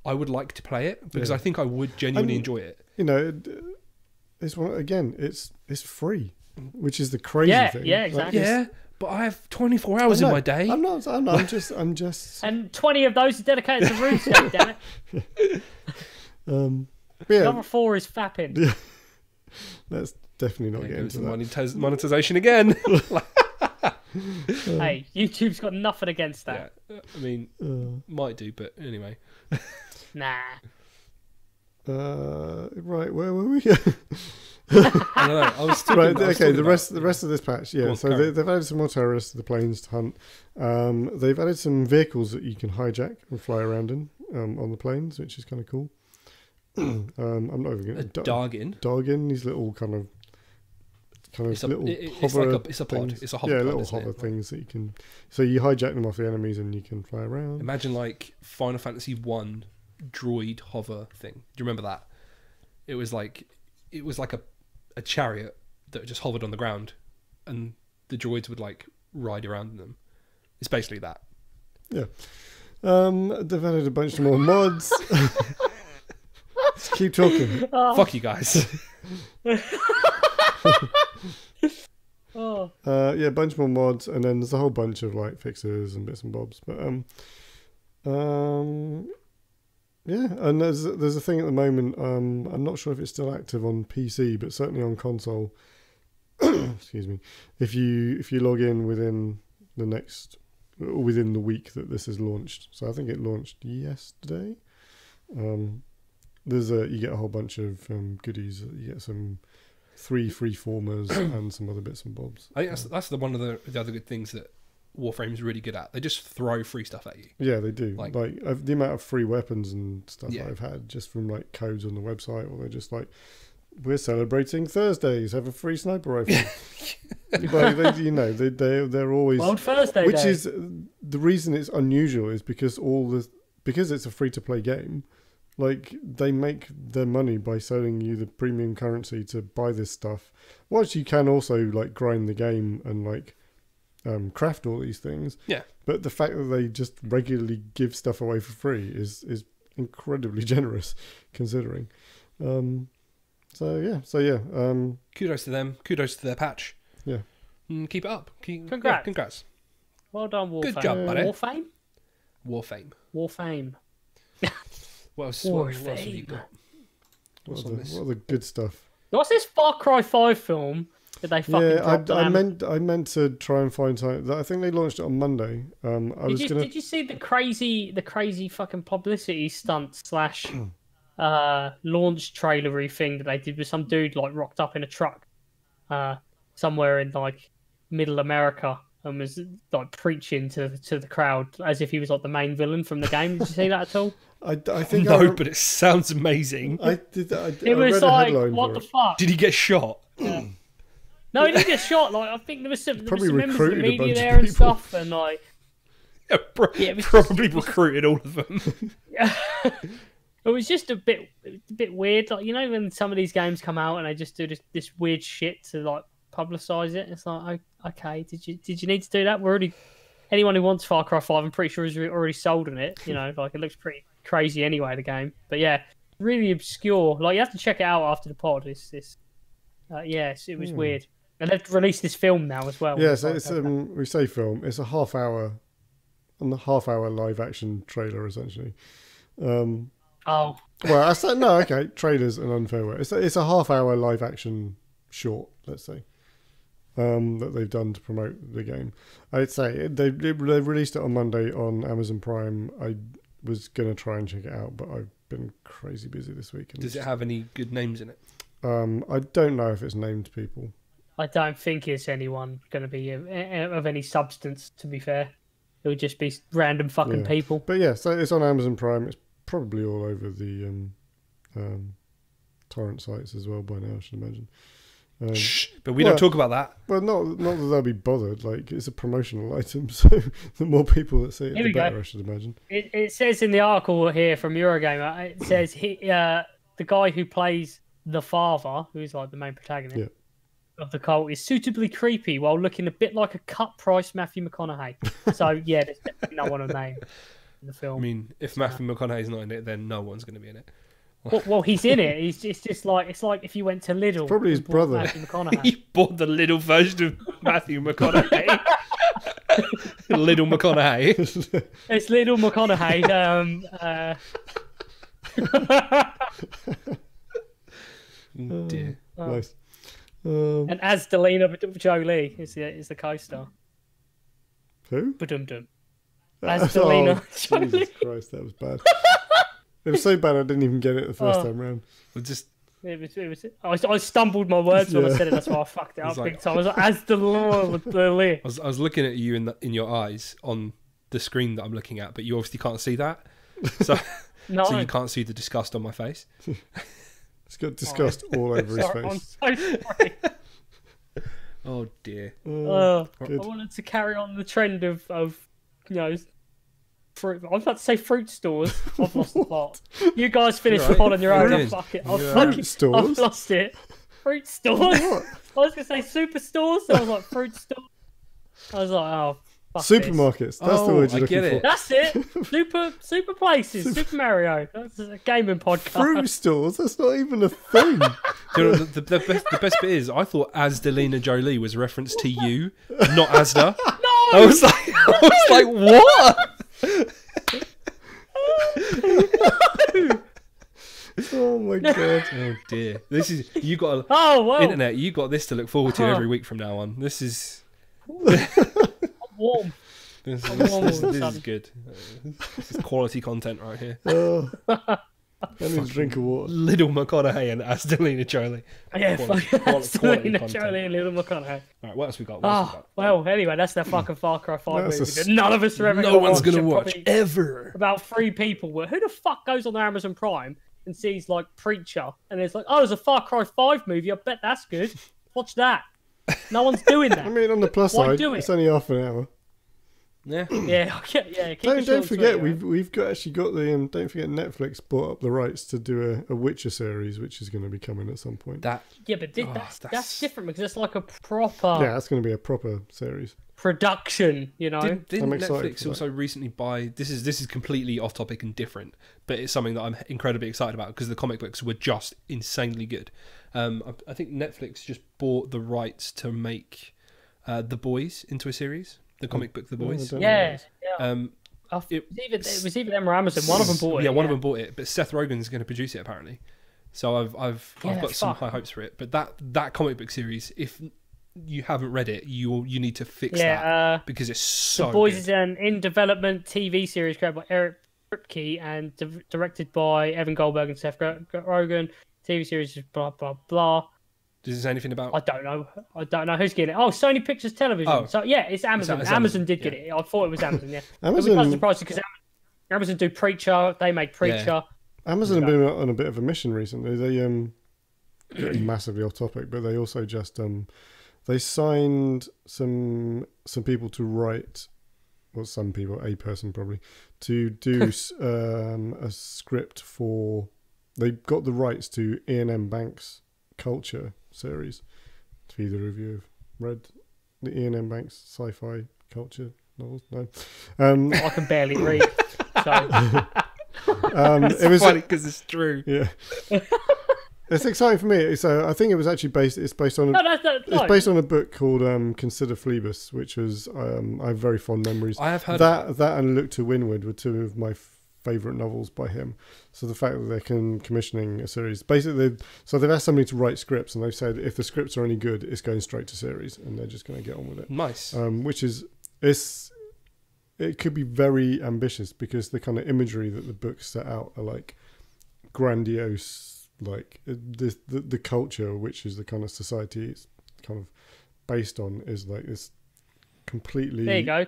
I would like to play it because I think I would genuinely enjoy it. You know, it's one again. It's free, which is the crazy thing. Yeah, exactly. Like, but I have 24 hours in my day. I'm not. I'm just. And 20 of those are dedicated to RuneScape. Damn it. Yeah. Number 4 is fapping. Yeah. Let's definitely not get into that. Monetization again. Hey, YouTube's got nothing against that. Yeah, I mean, might do, but anyway. Nah. Right, where were we? I don't know. I was still right. Okay, the rest of this patch. Yeah, so they've added some more terrorists to the planes to hunt. They've added some vehicles that you can hijack and fly around in on the planes, which is kind of cool. I'm not even going to Dargin. These little kind of little hover. It's a pod. Things. It's a hover. Yeah, little hover things that you can. So you hijack them off the enemies and you can fly around. Imagine like Final Fantasy 1 droid hover thing. Do you remember that? It was like a chariot that just hovered on the ground, and the droids would like ride around in them. It's basically that. Yeah. They've added a bunch more mods. Just keep talking. Fuck you guys. Yeah, a bunch more mods, and then there's a whole bunch of like fixes and bits and bobs. But yeah, and there's a thing at the moment. I'm not sure if it's still active on PC, but certainly on console. Excuse me. If you log in within the week that this is launched, so I think it launched yesterday. You get a whole bunch of goodies. You get some 3 freeformers and some other bits and bobs. I think that's one of the other good things that Warframe's really good at. They just throw free stuff at you. Yeah, they do. Like the amount of free weapons and stuff that I've had just from like codes on the website, or they're just like, we're celebrating Thursdays, have a free sniper rifle. They're always World Thursday which Day. is the reason it's unusual is because because it's a free to play game. Like, they make their money by selling you the premium currency to buy this stuff. Whilst you can also, like, grind the game and, like, craft all these things. Yeah. But the fact that they just regularly give stuff away for free is incredibly generous, considering. Kudos to them. Kudos to their patch. Yeah. Keep it up. Congrats. Yeah, congrats. Well done, Warframe. Good job, buddy. Warframe? Warfame. What else have you got? What are the good stuff? What's this Far Cry 5 film that they fucking dropped? I meant to try and find time. I think they launched it on Monday. Did you see the crazy fucking publicity stunt / launch trailery thing that they did with some dude like rocked up in a truck somewhere in like middle America and was like preaching to the crowd as if he was like the main villain from the game? Did you see that at all? I think but it sounds amazing. It was like, what the fuck? Did he get shot? Yeah. No, he didn't get shot. Like, I think there was some members of the media there and and stuff, and like, probably recruited all of them. Yeah. It was just a bit weird. Like, you know, when some of these games come out and they just do this weird shit to like publicize it. It's like, okay, did you need to do that? Anyone who wants Far Cry 5, I'm pretty sure is already sold on it. You know, like, it looks pretty crazy anyway, the game. But yeah, really obscure. Like, you have to check it out after the pod. It was weird. And they've released this film now as well. Yeah, so it's we say film. It's a half hour live action trailer essentially. Well, I said no. Okay, trailers an unfair word. It's a half hour live action short. Let's say. that they've done to promote the game. I'd say they released it on Monday on Amazon Prime. I was going to try and check it out, but I've been crazy busy this week. Does it have any good names in it? I don't know if it's named people. I don't think it's anyone going to be of any substance, to be fair. It would just be random fucking people. But yeah, so it's on Amazon Prime. It's probably all over the torrent sites as well by now, I should imagine. Shh, but we don't talk about that. Well, not that they'll be bothered. Like, it's a promotional item, so the more people that see it, the better, I should imagine. It says in the article here from Eurogamer, it says the guy who plays the father, who's like the main protagonist of the cult, is suitably creepy while looking a bit like a cut-price Matthew McConaughey. So, yeah, there's definitely no one to name in the film. I mean, if Matthew McConaughey's not in it, then no one's going to be in it. Well, he's in it. It's just like if you went to Lidl. It's probably his brother. Matthew McConaughey. He bought the little version of Matthew McConaughey. Little McConaughey. It's Little McConaughey. Dear. Nice. And Asdelina Jolie is the co-star. Who? Ba-dum-dum. Asdelina Jolie. Jesus Christ, that was bad. It was so bad I didn't even get it the first time round. I stumbled my words when I said it. That's why I fucked it up big time. I was like, Asdelina. I was looking at you in your eyes on the screen that I'm looking at, but you obviously can't see that. So, so you can't see the disgust on my face. It's got disgust all over his face. I'm so sorry. Oh dear. I wanted to carry on the trend of fruit. I was about to say fruit stores. I've lost the plot. You guys finish the pod on your own. Fuck it. Fruit stores? I've lost it. Fruit stores. I was going to say superstores. So I was like fruit stores. I was like, oh, fuck supermarkets. That's the word you're looking for. That's it. Super places. Super Mario. That's a gaming podcast. Fruit stores? That's not even a thing. The best bit is, I thought Asdelina Jolie was a reference to you, not Asda. No! I was like, what? Oh my god! Oh dear! This is wow. Internet. You got this to look forward to every week from now on. This is I'm warm. This is good. This is quality content right here. I need a drink of water. Little McConaughey and Asdelina Jolie. Yeah, Asdelina Jolie and Little McConaughey. All right, what else we got? Well, anyway, that's the fucking Far Cry 5 movie that none of us are ever No one's going to watch, ever. About 3 people were. Who the fuck goes on Amazon Prime and sees, like, Preacher, and it's like, oh, there's a Far Cry 5 movie, I bet that's good. Watch that. No one's doing that. I mean, on the plus side, it's only half an hour. Yeah. Don't forget, we've actually got the. Don't forget, Netflix bought up the rights to do a Witcher series, which is going to be coming at some point. But that's different because it's like a proper. Yeah, that's going to be a proper series. Production, you know. Didn't Netflix also recently buy? This is completely off topic and different, but it's something that I'm incredibly excited about because the comic books were just insanely good. I think Netflix just bought the rights to make The Boys into a series. The comic book, The Boys. Yeah. It was either them or Amazon. One of them bought it. Yeah, one of them bought it. But Seth Rogen's going to produce it apparently. So I've got some high hopes for it. But that comic book series, if you haven't read it, you need to fix that because it's so. The Boys good. is an in development TV series created by Eric Kripke and directed by Evan Goldberg and Seth Rogen. TV series is blah blah blah. Does it say anything about? I don't know who's getting it. Oh, Sony Pictures Television. Oh. So yeah, it's Amazon. Amazon did get it. I thought it was Amazon. Yeah, Amazon. I'm surprised because Amazon do Preacher. They made Preacher. Yeah. Amazon have been on a bit of a mission recently. They getting massively off topic, but they also just they signed some people to write. Well, some people, a person probably, to do a script for. They got the rights to Ian Banks' Culture series. If either of you have read the Ian M. Banks sci-fi culture novels, no. I can barely read. So. It was funny because it's true. Yeah, it's exciting for me. So I think it was actually based. It's based on. It's based on a book called Consider Phlebas, which was I have very fond memories. I have heard that and Look to Windward were two of my favourite novels by him. So the fact that they're commissioning a series, basically, they've asked somebody to write scripts, and they've said if the scripts are any good, it's going straight to series, and they're just going to get on with it. Nice. Which is it could be very ambitious, because the kind of imagery that the books set out are like grandiose, like the culture, which is the kind of society it's kind of based on, is like this completely there you go.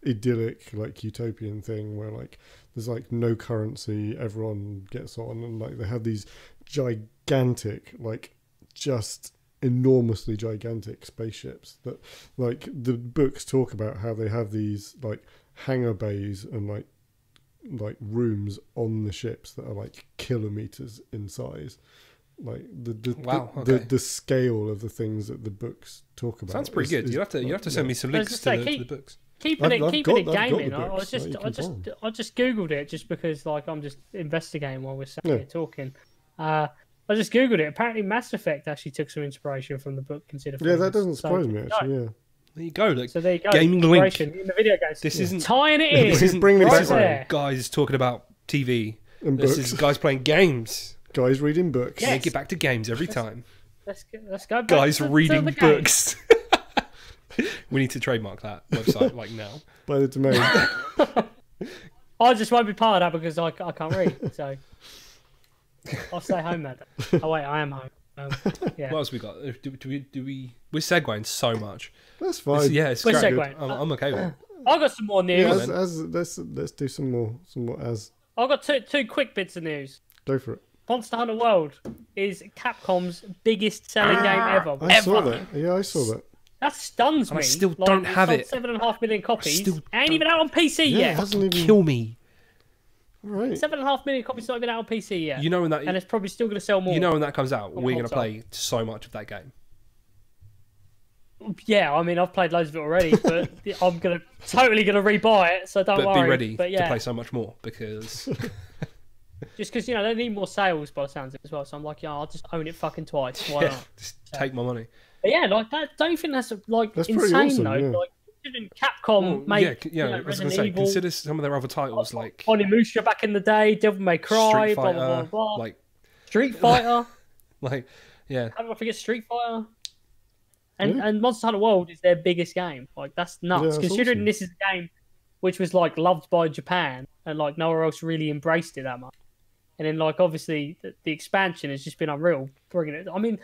idyllic, like utopian thing where like there's like no currency, everyone gets on, and like they have these gigantic, like just enormously gigantic spaceships that, like, the books talk about how they have these like hangar bays and like rooms on the ships that are like kilometers in size. Like the scale of the things that the books talk about sounds pretty good. You have to send me some links to the books. Keeping it gaming. I just googled it just because like I'm just investigating while we're sat here talking. I just googled it. Apparently, Mass Effect actually took some inspiration from the book. That doesn't surprise me actually. Yeah. There you go. Look, so there you go. Gaming link in the video games. This isn't tying it in. This isn't bringing right back there. Guys talking about TV. And this books. is guys playing games. Guys reading books. Yes. Make it back to games every time. Let's go back Guys to reading the books. We need to trademark that website like now. By the domain. I just won't be part of that because I can't read. So I'll stay home, man. Oh wait, I am home. Yeah. What else we got? Do we? We're segueing so much. That's fine. It's We're great. segueing. I'm okay with it. I've got some more news. Let's do some more as. I've got two quick bits of news. Go for it. Monster Hunter World is Capcom's biggest selling game ever. I saw that. Yeah, I saw that. That stuns me. I still don't have it. 7.5 million copies. Still Ain't even out on PC Yeah, yet. it hasn't even. Kill me. Right. 7.5 million copies not even out on PC yet. You know when and it's probably still going to sell more. You know when that comes out, we're going to console. play so much of that game. Yeah, I mean I've played loads of it already, but I'm totally gonna rebuy it. So don't But worry. be ready but yeah, to play so much more because just because they need more sales by the sounds of it as well. So I'm like, I'll just own it fucking twice. Why not? just take my money. But yeah, like that. Don't you think that's like That's insane pretty awesome, though? yeah. Like, didn't Capcom make I was going to say, consider some of their other titles like Onimusha back in the day, Devil May Cry, Street blah Fighter, blah blah blah. like Street Fighter. yeah. How do I forget Street Fighter? And Monster Hunter World is their biggest game. Like that's nuts. Yeah, that's Considering awesome. this is a game which was like loved by Japan and like nowhere else really embraced it that much. And then like obviously the expansion has just been unreal. Bringing it. I mean,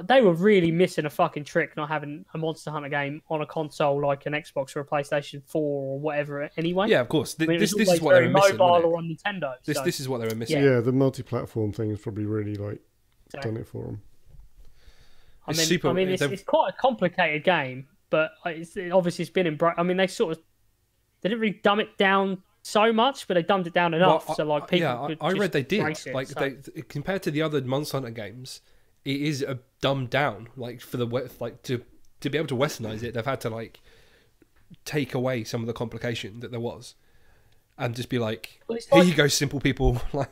they were really missing a fucking trick not having a Monster Hunter game on a console like an Xbox or a PlayStation 4 or whatever. Anyway. Yeah, of course. I mean, This it was is what they were very missing. mobile wasn't it? or on Nintendo. This is what they were missing. Yeah, the multi-platform thing has probably really like done it for them. It's quite a complicated game, but obviously it's been embraced. I mean, they didn't really dumb it down so much, but they dumbed it down enough so like people. I read they did. It, like they compared to the other Monster Hunter games, it is a dumbed down. Like for the to be able to westernize it, they've had to like take away some of the complication that there was, and just be like, here you go, simple people. Like.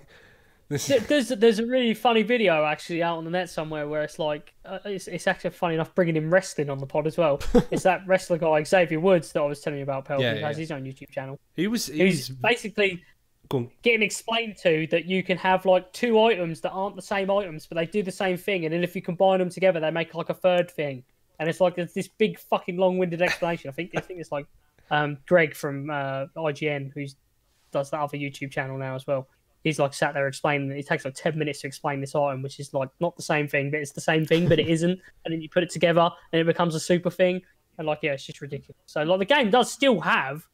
There's a really funny video actually out on the net somewhere where it's like it's actually funny enough bringing in wrestling on the pod as well. It's that wrestler guy Xavier Woods that I was telling you about. Who has his own YouTube channel. He's basically getting explained to that you can have like two items that aren't the same items, but they do the same thing, and then if you combine them together, they make like a third thing. And it's like this big fucking long-winded explanation. I think it's like Greg from IGN who does that other YouTube channel now as well. He's like sat there explaining it. It takes like 10 minutes to explain this item, which is like not the same thing, but it's the same thing, but it isn't. And then you put it together and it becomes a super thing. And like, yeah, it's just ridiculous. So like the game does still have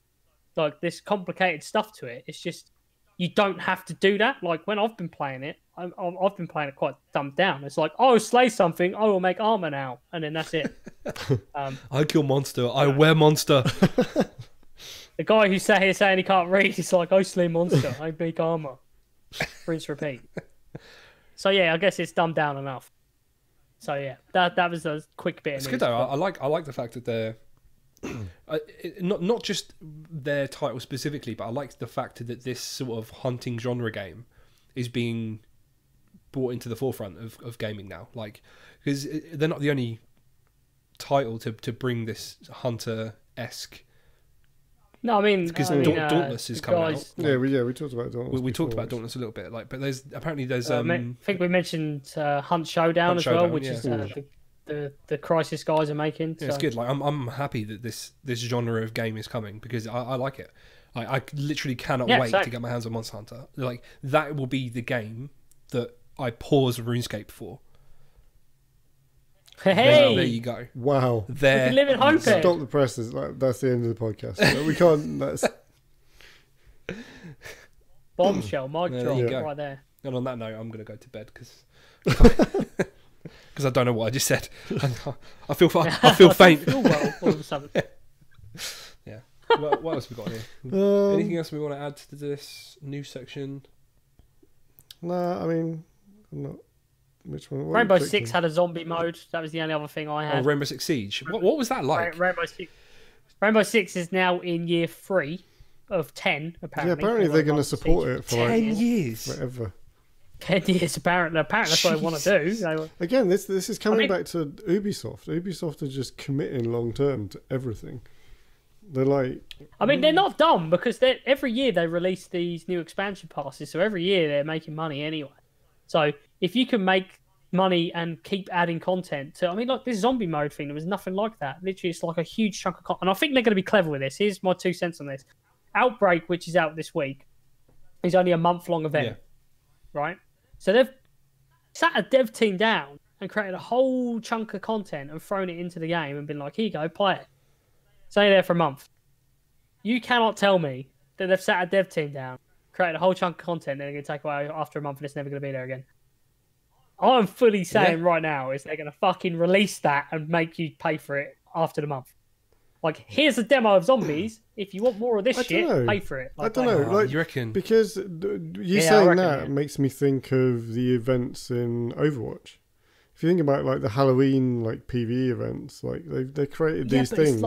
like this complicated stuff to it. It's just, you don't have to do that. Like when I've been playing it, I've been playing it quite dumbed down. It's like, oh, slay something. I will make armor now. And then that's it. I kill monster. I wear monster. The guy who sat here saying he can't read, he's like, I slay monster. I make armor. Rinse, repeat. So yeah, I guess it's dumbed down enough. So yeah, that was a quick bit. It's good though. I like the fact that they're not just their title specifically, but I like the fact that this sort of hunting genre game is being brought into the forefront of gaming now. Like, because they're not the only title to bring this hunter-esque No, I mean, because Dauntless is the coming guys- out. we talked about Dauntless. We talked before, about Dauntless a little bit, like, but there's apparently I think we mentioned Hunt Showdown Hunt as well, Showdown, which yeah. is the Crisis guys are making. Yeah, it's good. Like, I'm happy that this genre of game is coming because I like it. I literally cannot wait same. to get my hands on Monster Hunter. Like, that will be the game that I pause RuneScape for. Hey, There you go. Wow. There. we can live in hope. Ed. Stop the presses. Like, that's the end of the podcast. Like, we can't. That's Bombshell, mic There drop, you go. right there. And on that note, I'm going to go to bed because I don't know what I just said. I feel faint. Feel well all of a sudden. Yeah. What else we got here? Anything else we want to add to this new section? Nah, I mean, I'm not. Which one? What are you Rainbow picking? Six had a zombie mode. That was the only other thing I Oh, had. Rainbow Six Siege. What was that like? Rainbow Six is now in year 3 of 10. Apparently, Yeah, apparently they're going to support it for 10 like years. forever. 10 years. Apparently that's what I want to do. Again, this is coming mean- back to Ubisoft. Ubisoft are just committing long term to everything. They're like, I mean, they're not dumb because every year they release these new expansion passes. So every year they're making money anyway. So if you can make money and keep adding content to, I mean, like this zombie mode thing, there was nothing like that. Literally, it's like a huge chunk of content. And I think they're going to be clever with this. Here's my 2 cents on this. Outbreak, which is out this week, is only a month-long event, right? So they've sat a dev team down and created a whole chunk of content and thrown it into the game and been like, here you go, play it. Stay there for a month. You cannot tell me that they've sat a dev team down, created a whole chunk of content, and they're going to take away after a month and it's never going to be there again. I'm fully saying right now is they're going to fucking release that and make you pay for it after the month. Like, here's a demo of zombies. If you want more of this shit, pay for it. Like, I don't know. Like, you reckon? Because you saying that makes me think of the events in Overwatch. If you think about like the Halloween like PvE events, like they created these things,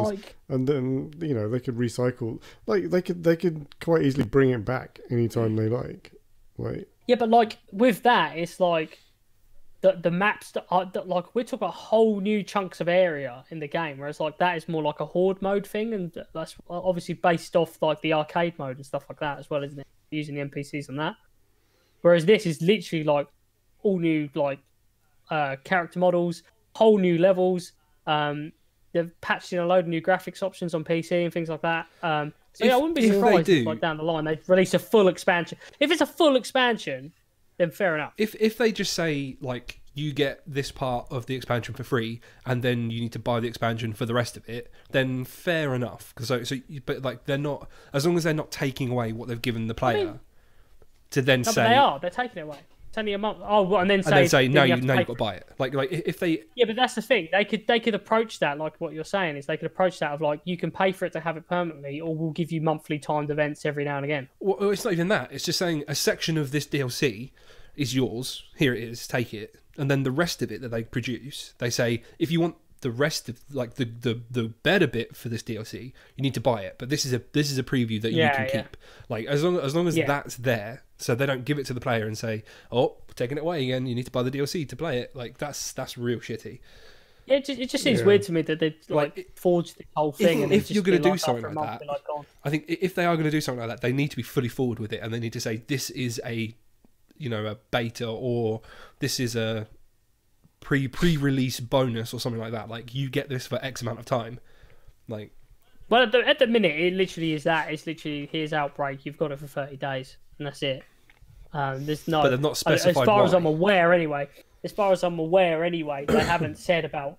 and then they could recycle. Like they could quite easily bring it back anytime they like. Like yeah, but like with that, it's like the maps that like we're talking about whole new chunks of area in the game, whereas like that is more like a horde mode thing, and that's obviously based off like the arcade mode and stuff like that as well, isn't it? Using the NPCs on that. Whereas this is literally like all new like character models, whole new levels. They've patched in a load of new graphics options on PC and things like that. So I wouldn't be surprised if like down the line they release a full expansion. If it's a full expansion, then fair enough. If they just say like you get this part of the expansion for free and then you need to buy the expansion for the rest of it, then fair enough. But like they're not, as long as they're not taking away what they've given the player, to then say they're taking it away. It's only a month. Oh, and then say no, you've got to buy it. Like if they but that's the thing. They could approach that like what you're saying is they could approach that of like you can pay for it to have it permanently, or we'll give you monthly timed events every now and again. Well, it's not even that. It's just saying a section of this DLC is yours. Here it is. Take it, and then the rest of it that they produce, they say if you want the rest of like the better bit for this DLC, you need to buy it. But this is a preview that you can keep. Like as long as that's there, so they don't give it to the player and say, "Oh, we're taking it away again. You need to buy the DLC to play it." Like that's real shitty. Yeah, it just seems weird to me that they forged the whole thing. If you're going to do something like that, I think if they are going to do something like that, they need to be fully forward with it, and they need to say this is a beta, or this is a pre-release bonus or something like that. Like you get this for X amount of time. Like, well, at the minute, it literally is that. It's literally here's Outbreak. You've got it for 30 days, and that's it. There's no. But they've not specified as far why. as I'm aware, anyway. They haven't said about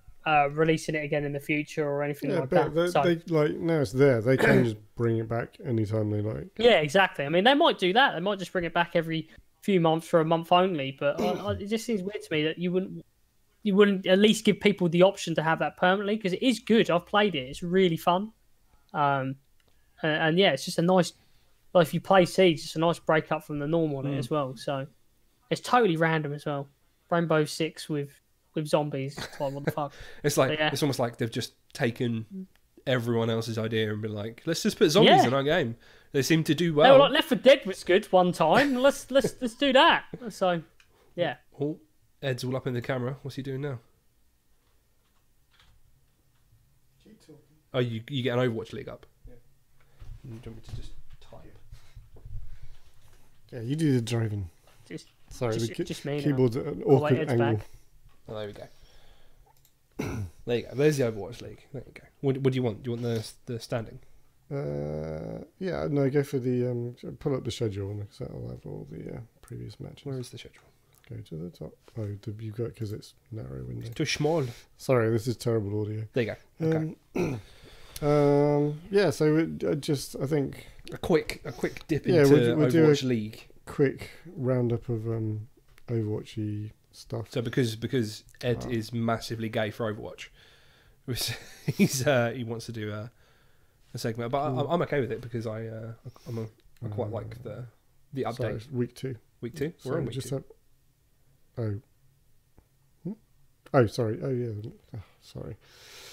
releasing it again in the future or anything like that. They now it's there. They can just bring it back anytime they like. Yeah, exactly. I mean, they might do that. They might just bring it back every few months for a month only. But it just seems weird to me that you wouldn't at least give people the option to have that permanently, because it is good. I've played it. It's really fun. And yeah, it's just a nice, well, if you play Siege, it's a nice break up from the norm on it as well. So it's totally random as well. Rainbow Six with zombies. It's like, what the fuck? It's like it's almost like they've just taken everyone else's idea and been like, let's just put zombies in our game. They seem to do well. They were like, Left 4 Dead was good one time. Let's do that. So yeah. Oh, Ed's all up in the camera. What's he doing now? Oh, you get an Overwatch League up. Yeah. Do you want me to just type? Yeah, you do the driving. Just, Sorry, just me. keyboard's at an Oh, wait, awkward Ed's angle. back. Oh, there we go. There you go. There's the Overwatch League. There you go. What do you want? Do you want the standing? Yeah, no, go for the pull up the schedule and I'll have all the previous matches. Where is the schedule? Go to the top. Oh, you've got because it's narrow window. Too small. Sorry, this is terrible audio. There you go. Okay. Yeah, so I think A quick dip into we'll do Overwatch League. quick roundup of Overwatchy stuff. So because Ed is massively gay for Overwatch, he wants to do a segment, but I'm okay with it because I quite like the update. Sorry, it's week 2. Week 2. We're on week 2. Sorry. Oh yeah. Oh, sorry.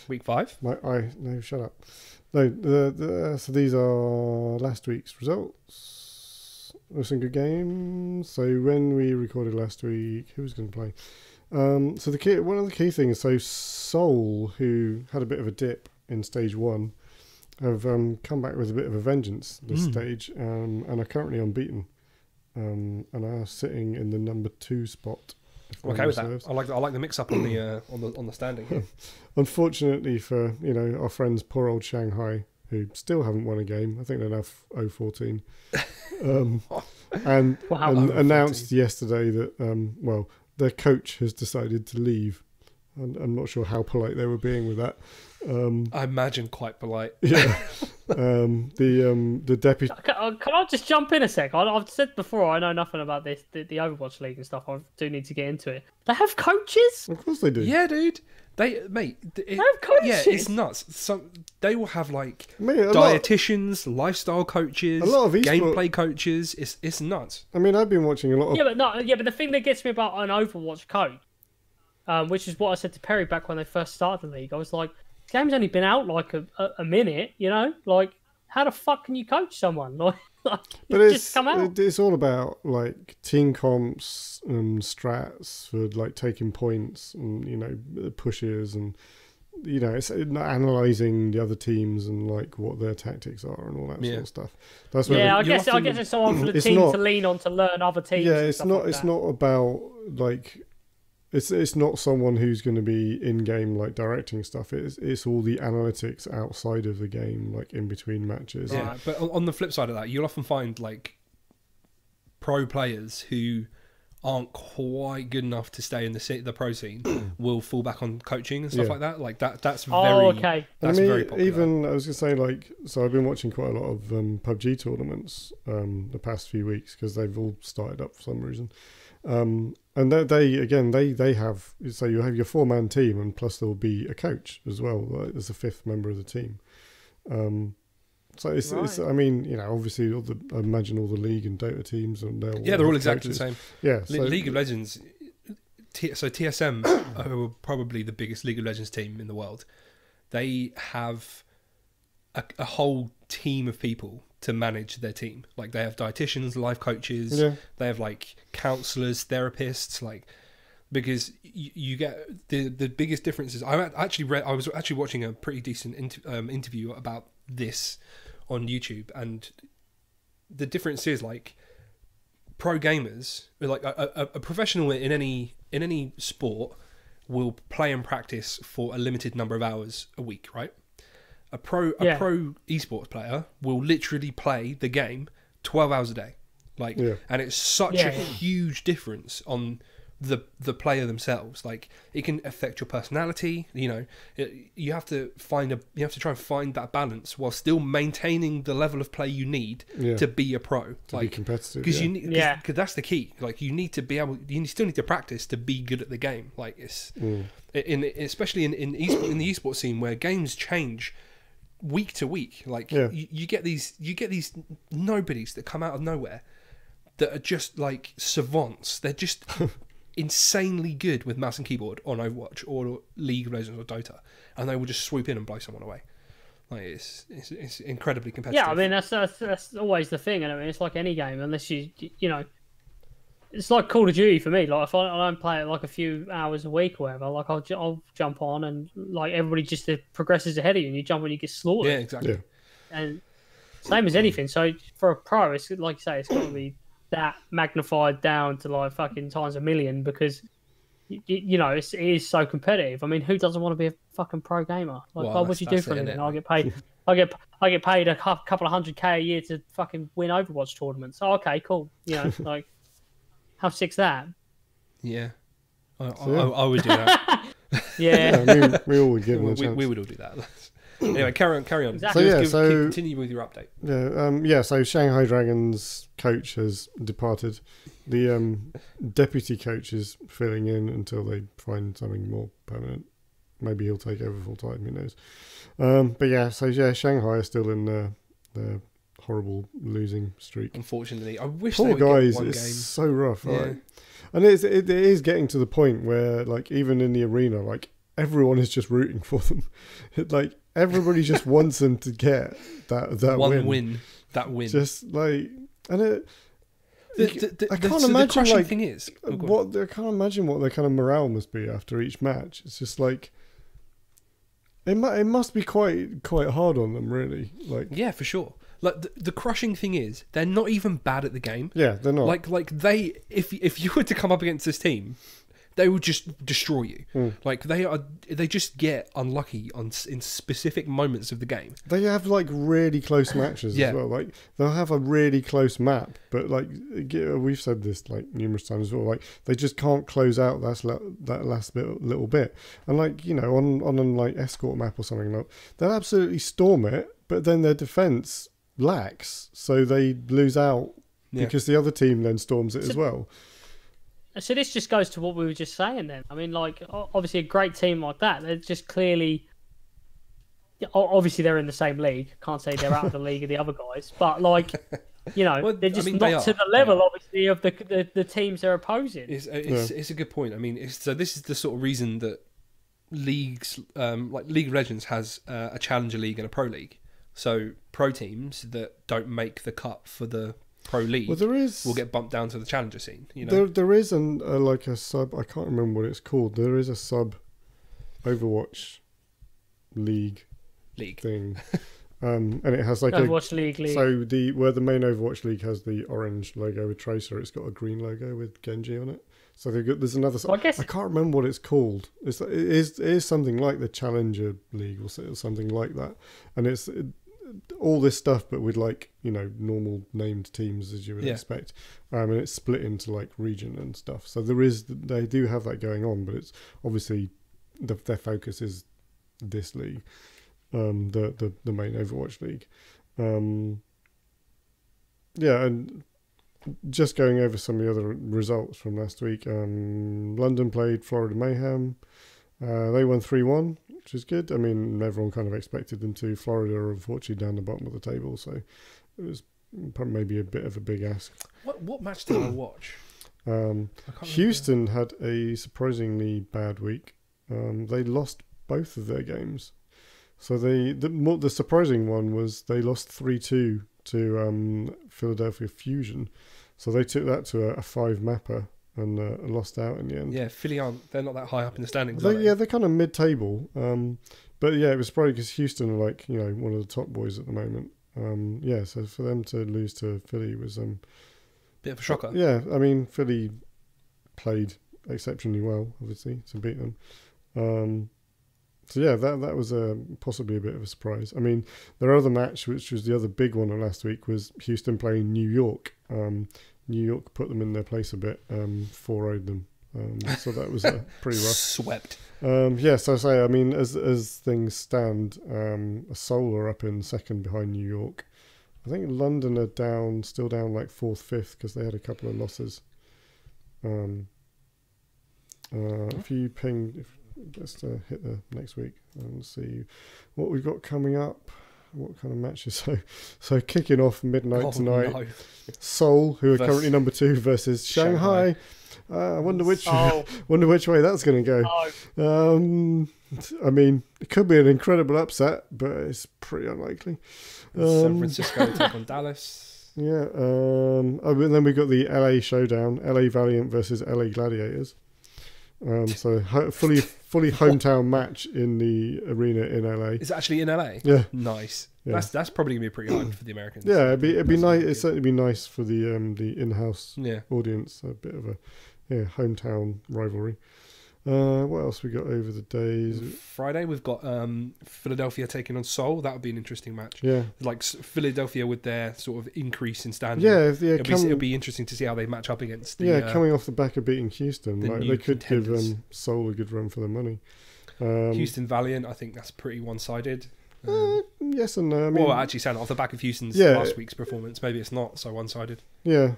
Week 5. No, shut up. No, so these are last week's results. There's some good games. So when we recorded last week, who was going to play? So one of the key things. So Seoul, who had a bit of a dip in stage 1, have come back with a bit of a vengeance this stage, and are currently unbeaten, and are sitting in the number 2 spot. Okay with that. I like the mix up on the standing here. Unfortunately for our friends, poor old Shanghai, who still haven't won a game. I think they're now 0-14, and announced yesterday that their coach has decided to leave. I'm not sure how polite they were being with that. I imagine quite polite. Yeah. The deputy. Can I just jump in a sec? I've said before I know nothing about this, the Overwatch League and stuff. I do need to get into it. They have coaches. Of course they do. Yeah, dude. They have coaches. Yeah, it's nuts. So they will have dietitians, lifestyle coaches, a lot of gameplay coaches. It's nuts. I mean, I've been watching a lot of. But the thing that gets me about an Overwatch coach, which is what I said to Perry back when they first started the league. I was like, this game's only been out like a minute, like how the fuck can you coach someone? Like but just come out. It's all about like team comps and strats for like taking points and pushes and it's analysing the other teams and like what their tactics are and all that sort of stuff. That's I guess it's someone for the team to lean on to learn other teams. Yeah, it's not about like. It's not someone who's going to be in game like directing stuff. It's all the analytics outside of the game, like in between matches. Yeah, but on the flip side of that, you'll often find like pro players who aren't quite good enough to stay in the pro scene will fall back on coaching and stuff like that. Like that's very okay. That's very popular. Even I was going to say so I've been watching quite a lot of PUBG tournaments the past few weeks because they've all started up for some reason. And they have, so you have your 4-man team and plus there will be a coach as well, like there's a 5th member of the team. So it's I mean, obviously I imagine all the League and Dota teams and they're all exactly the same. Yeah. So, League of Legends, so TSM are probably the biggest League of Legends team in the world. They have a whole team of people to manage their team. Like they have dietitians, life coaches, they have like counselors, therapists, like because you get the biggest differences. I was actually watching a pretty decent interview about this on YouTube, and the difference is like pro gamers, like a professional in any sport will play and practice for a limited number of hours a week, right? A pro esports player will literally play the game 12 hours a day, and it's such a huge difference on the player themselves. Like it can affect your personality. You have to try and find that balance while still maintaining the level of play you need to be a pro, to be competitive. Because that's the key. Like you still need to practice to be good at the game. Like it's especially in the esports scene where games change week to week. Like you get these nobodies that come out of nowhere that are just like savants. They're just insanely good with mouse and keyboard on Overwatch or League of Legends or Dota, and they will just swoop in and blow someone away. Like it's incredibly competitive. Yeah, I mean that's always the thing. And I mean it's like any game, unless it's like Call of Duty for me. Like if I don't play it like a few hours a week or whatever, like I'll jump on and like everybody just progresses ahead of you, and you jump and you get slaughtered. Yeah, exactly. And same as anything. So for a pro, it's like you say, it's got to be that magnified down to like fucking times a million because you know it is so competitive. I mean, who doesn't want to be a fucking pro gamer? Like, Well, what would you do for anything? I get paid. I get paid a couple of $100K a year to fucking win Overwatch tournaments. Oh, okay, cool. You know, like how sick's that? Yeah, I would do that. Yeah. I mean, we all would give them a chance. We would all do that. Anyway, carry on. Exactly. Continue with your update. Yeah, so Shanghai Dragons coach has departed. The deputy coach is filling in until they find something more permanent. Maybe he'll take over full time, who knows. But yeah, so yeah, Shanghai are still in their horrible losing streak. Unfortunately, I wish Poor they would guys, get one it's game. so rough, Yeah. right? And it is getting to the point where, like, even in the arena, like, everyone is just rooting for them. Like, everybody just wants them to get that win. That win. Just like, and it. I can't the imagine crushing like thing is I can't imagine what their kind of morale must be after each match. It's just like it must be quite hard on them, really. Like, yeah, for sure. Like the crushing thing is they're not even bad at the game. Yeah, they're not. Like they if you were to come up against this team, they would just destroy you. Like they just get unlucky in specific moments of the game. They have like really close matches Yeah. as well. Like they'll have a really close map, but like we've said this like numerous times as well. Like they just can't close out that last little bit. And like, you know, on like escort map or something, like they'll absolutely storm it, but then their defense lacks, so they lose out because the other team then storms it as well. So this just goes to what we were just saying then. I mean, like, obviously a great team like that, they're just clearly... Obviously they're in the same league. Can't say they're out of the league of the other guys. But, like, you know, well, they're just I mean, not to the level, obviously, of the teams they're opposing. It's a good point. I mean, so this is the sort of reason that leagues, like League of Legends has a Challenger League and a Pro League. So pro teams that don't make the cut for the Pro League will get bumped down to the Challenger scene. You know, there is like a sub. I can't remember what it's called. There is a sub Overwatch League thing, and it has like Overwatch League. So where the main Overwatch League has the orange logo with Tracer, it's got a green logo with Genji on it. So there's another. Well, I can't remember what it's called. It is something like the Challenger League or something like that, and it's all this stuff, but with like, you know, normal named teams as you would expect, and it's split into like region and stuff. So they do have that going on, but it's obviously their focus is this league, the main Overwatch League. Yeah, and just going over some of the other results from last week. London played Florida Mayhem. They won 3-1, which is good. I mean, everyone kind of expected them to. Florida are unfortunately down the bottom of the table, so it was maybe a bit of a big ask. What match did I watch? Houston had a surprisingly bad week. They lost both of their games. So the surprising one was they lost 3-2 to Philadelphia Fusion. So they took that to a 5-mapper and lost out in the end. Yeah, Philly they're not that high up in the standings. Yeah, they're kind of mid-table. But yeah, it was probably because Houston are like, you know, one of the top boys at the moment. Yeah, so for them to lose to Philly was bit of a shocker. Yeah, I mean, Philly played exceptionally well, obviously, to beat them. So yeah, that was possibly a bit of a surprise. I mean, their other match, which was the other big one of last week, was Houston playing New York. New York put them in their place a bit, 4-0'd them. So that was pretty rough. Swept. Yeah, so I say, I mean, as things stand, Seoul are up in second behind New York. I think London are still down like 4th, 5th, because they had a couple of losses. If you ping... Let's hit the next week and see what we've got coming up. What kind of matches? So kicking off midnight tonight. No. Seoul, who are currently number 2, versus Shanghai. I wonder which way that's going to go. I mean, it could be an incredible upset, but it's pretty unlikely. San Francisco take on Dallas. Yeah. And then we've got the LA showdown: LA Valiant versus LA Gladiators. So fully hometown match in the arena in LA. Is it actually in LA? Yeah. Nice. Yeah. That's probably gonna be pretty hard for the Americans. Yeah, it'd be nice. It'd Good. certainly be nice for the in-house Yeah. audience. A bit of a hometown rivalry. What else we got over the days? Friday we've got Philadelphia taking on Seoul. That would be an interesting match. Yeah, Like Philadelphia with their sort of increase in standing. yeah, It'll be interesting to see how they match up against. The, coming off the back of beating Houston, the like, new they could contenders. give Seoul a good run for their money. Houston Valiant, I think that's pretty one-sided. Yes and no. I mean, Well, actually, sound off the back of Houston's Yeah. last week's performance, maybe it's not so one-sided. yeah,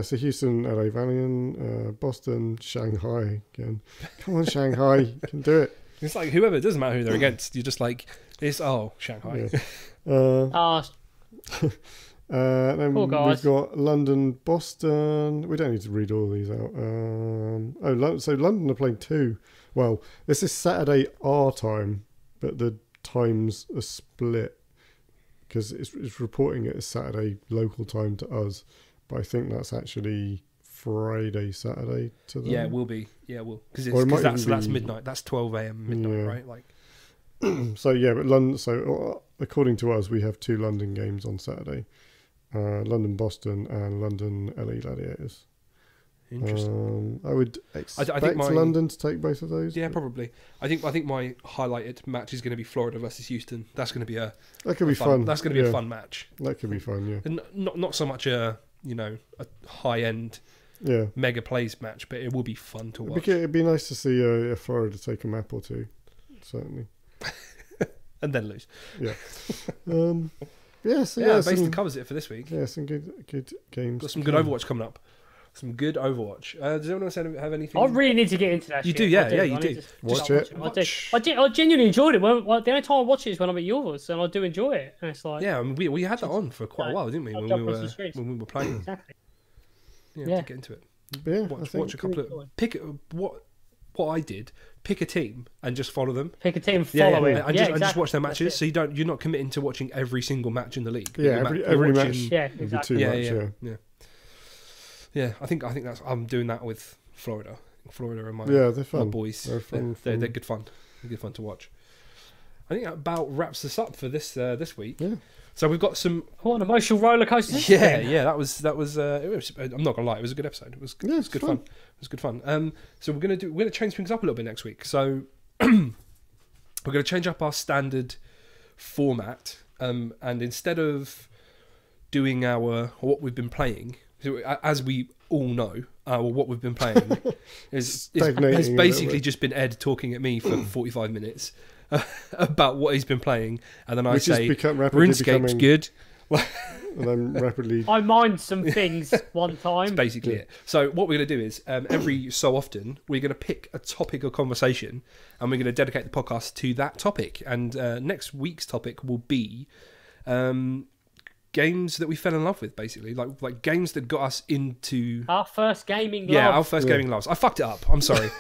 so Houston, LA Valiant, Boston, Shanghai again. Come on, Shanghai, you can do it. It's like whoever, it doesn't matter who they're against. You're just like, Shanghai. Yeah. Then Cool, guys. we've got London, Boston. We don't need to read all these out. So London are playing 2. Well, this is Saturday our time, but the times are split because it's reporting it as Saturday local time to us, but I think that's actually Friday, Saturday to them. Yeah, it will be. Yeah, it will. Because Or it might that's even be- midnight. That's 12 a.m. midnight, Yeah. right? Like, So yeah, but London. So according to us, we have 2 London games on Saturday: London, Boston, and London, LA Gladiators. interesting. I would expect I think London to take both of those. Yeah, but probably. I think my highlighted match is going to be Florida versus Houston. That's going to be that could be fun. That's going to be a fun match. That could be fun. Yeah, And not so much a high end yeah. mega plays match, but it will be fun to watch. It'd be nice to see a Florida take a map or 2, certainly. And then lose. Yeah. Yeah. So Yeah, basically covers it for this week. yeah, some good games. Got some good Overwatch coming up. Some good Overwatch. Does anyone else have anything? I really need to get into that. You shit. do, yeah, I yeah, you I do. need to Watch start it. watching. I genuinely enjoyed it. The only time I watch it is when I'm at yours, and I do enjoy it. And it's like, Yeah, I mean, we had that on for quite a while, didn't we? I'll When jump we onto the streets. were playing. exactly. Yeah, to get into it. Yeah, I Watch think a couple of what I did. Pick a team and just follow them. Pick a team, Yeah, follow it. and Yeah, just watch their exactly. matches. So you're not committing to watching every single match in the league. Yeah, You're every watching- match. Yeah, would be exactly. too much. Yeah. Yeah, I think that's I'm doing that with Florida. Florida and my Yeah, they're my fun. boys. They're fun. They're good fun. They're good fun to watch. I think that about wraps us up for this week. Yeah. So we've got some. What an emotional roller coaster. Yeah. That was. It was, I'm not gonna lie. It was a good episode. It was good fun. It was good fun. So we're gonna change things up a little bit next week. So we're gonna change up our standard format. And instead of doing what we've been playing, so as we all know, what we've been playing is Stagnating a basically little bit. just been Ed talking at me for 45 minutes about what he's been playing, and then I Which has say rapidly RuneScape's becoming, good. and then rapidly. I mined some things one time. That's basically it. So what we're going to do is every so often we're going to pick a topic of conversation, and we're going to dedicate the podcast to that topic. And next week's topic will be games that we fell in love with, basically, like games that got us into Our first gaming our love. first gaming loves. I fucked it up. I'm sorry.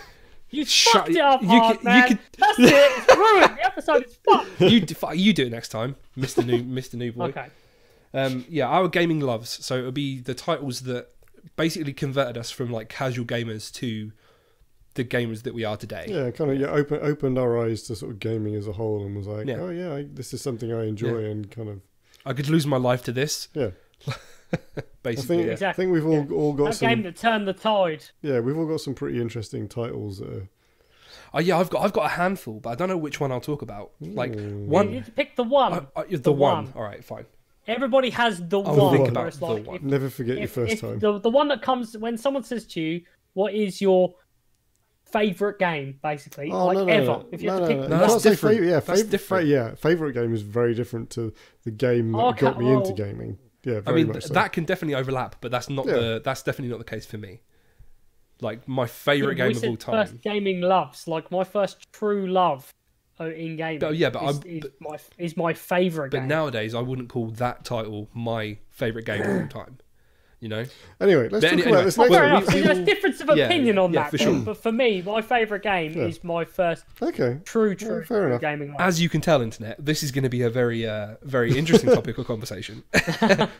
You Shut- fucked it up you hard, could- man. That's it. It's ruined. The episode is fucked. you do it next time, Mr. New Boy. Okay. Our gaming loves. So it'll be the titles that basically converted us from like casual gamers to the gamers that we are today. Yeah, kind of. Opened our eyes to sort of gaming as a whole, and was like, Yeah. oh yeah, this is something I enjoy, and kind of. I could lose my life to this. Yeah. Basically. I Exactly. think we've all got That some. game that turned the tide. Yeah, we've all got some pretty interesting titles that are. Oh yeah, I've got a handful, but I don't know which one I'll talk about. Like You one, need to pick the one. the one. All right, fine. Everybody has the I'll one. think where about it's the like, one. Never forget your first time. The one that comes when someone says to you, "What is your favorite game?" Basically, Oh, like no, ever. no. If you have to pick No, You that's can't say different. favorite. Yeah, That's different. Favorite game is very different to the game that Okay, got me into well- gaming. Yeah, I very mean, much so. that can definitely overlap, but that's not Yeah. that's definitely not the case for me. Like my favorite game of all time. First gaming loves, like my first true love in gaming. But, yeah, but is my favorite But game. nowadays, I wouldn't call that title my favorite game of all time. You know? Anyway, let's But talk anyway, about this Well, next fair one. enough. See, there's a difference of yeah, opinion on yeah, that. for sure. But for me, my favorite game Yeah. is my first Okay. true fair enough. gaming love. As you can tell, internet, this is going to be a very, very interesting topic of conversation.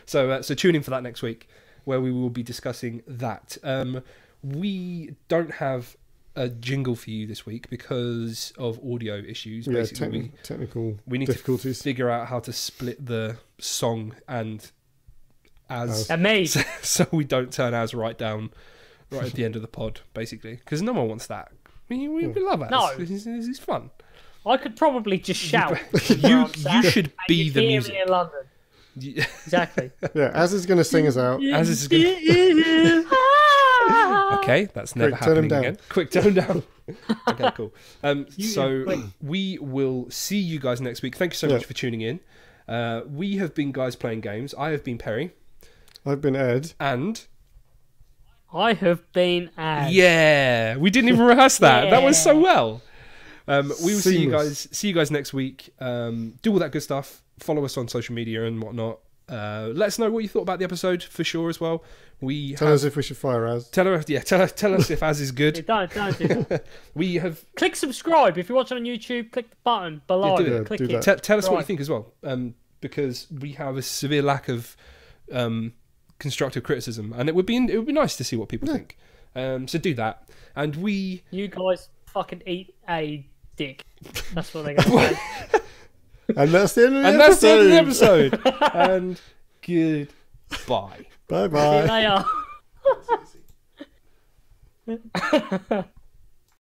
So tune in for that next week, where we will be discussing that. We don't have a jingle for you this week because of audio issues. Yeah, Basically, technical we need difficulties. to figure out how to split the song and as Amazing. so we don't turn as right at the end of the pod, basically, because no one wants that. We love as. No. It's fun. I could probably just shout. You should be the hear music. me in London. Exactly. Yeah, Az is going to sing us out. As is gonna... Okay, that's never Quick, turn him happening down. again. Quick, turn him down. Okay, cool. So wait. we will see you guys next week. Thank you so much for tuning in. We have been Guys Playing Games. I have been Perry. I've been Ed. And... I have been Az. Yeah, we didn't even rehearse that. Yeah. That was so well. We will see you Seamless. guys. See you guys next week. Do all that good stuff. Follow us on social media and whatnot. Let us know what you thought about the episode for sure as well. Tell us if we should fire Az. Tell us if Az is good. Don't do that. We have Click subscribe if you're watching on YouTube. Click the button below. Yeah, do it. Click Do it. that. tell us what you Right. think as well, because we have a severe lack of constructive criticism, and it would be nice to see what people think. So do that, and we. You guys fucking eat a dick. That's what they're going to say. And that's the end of the And that's the end of the episode. And goodbye. Bye bye. See you later.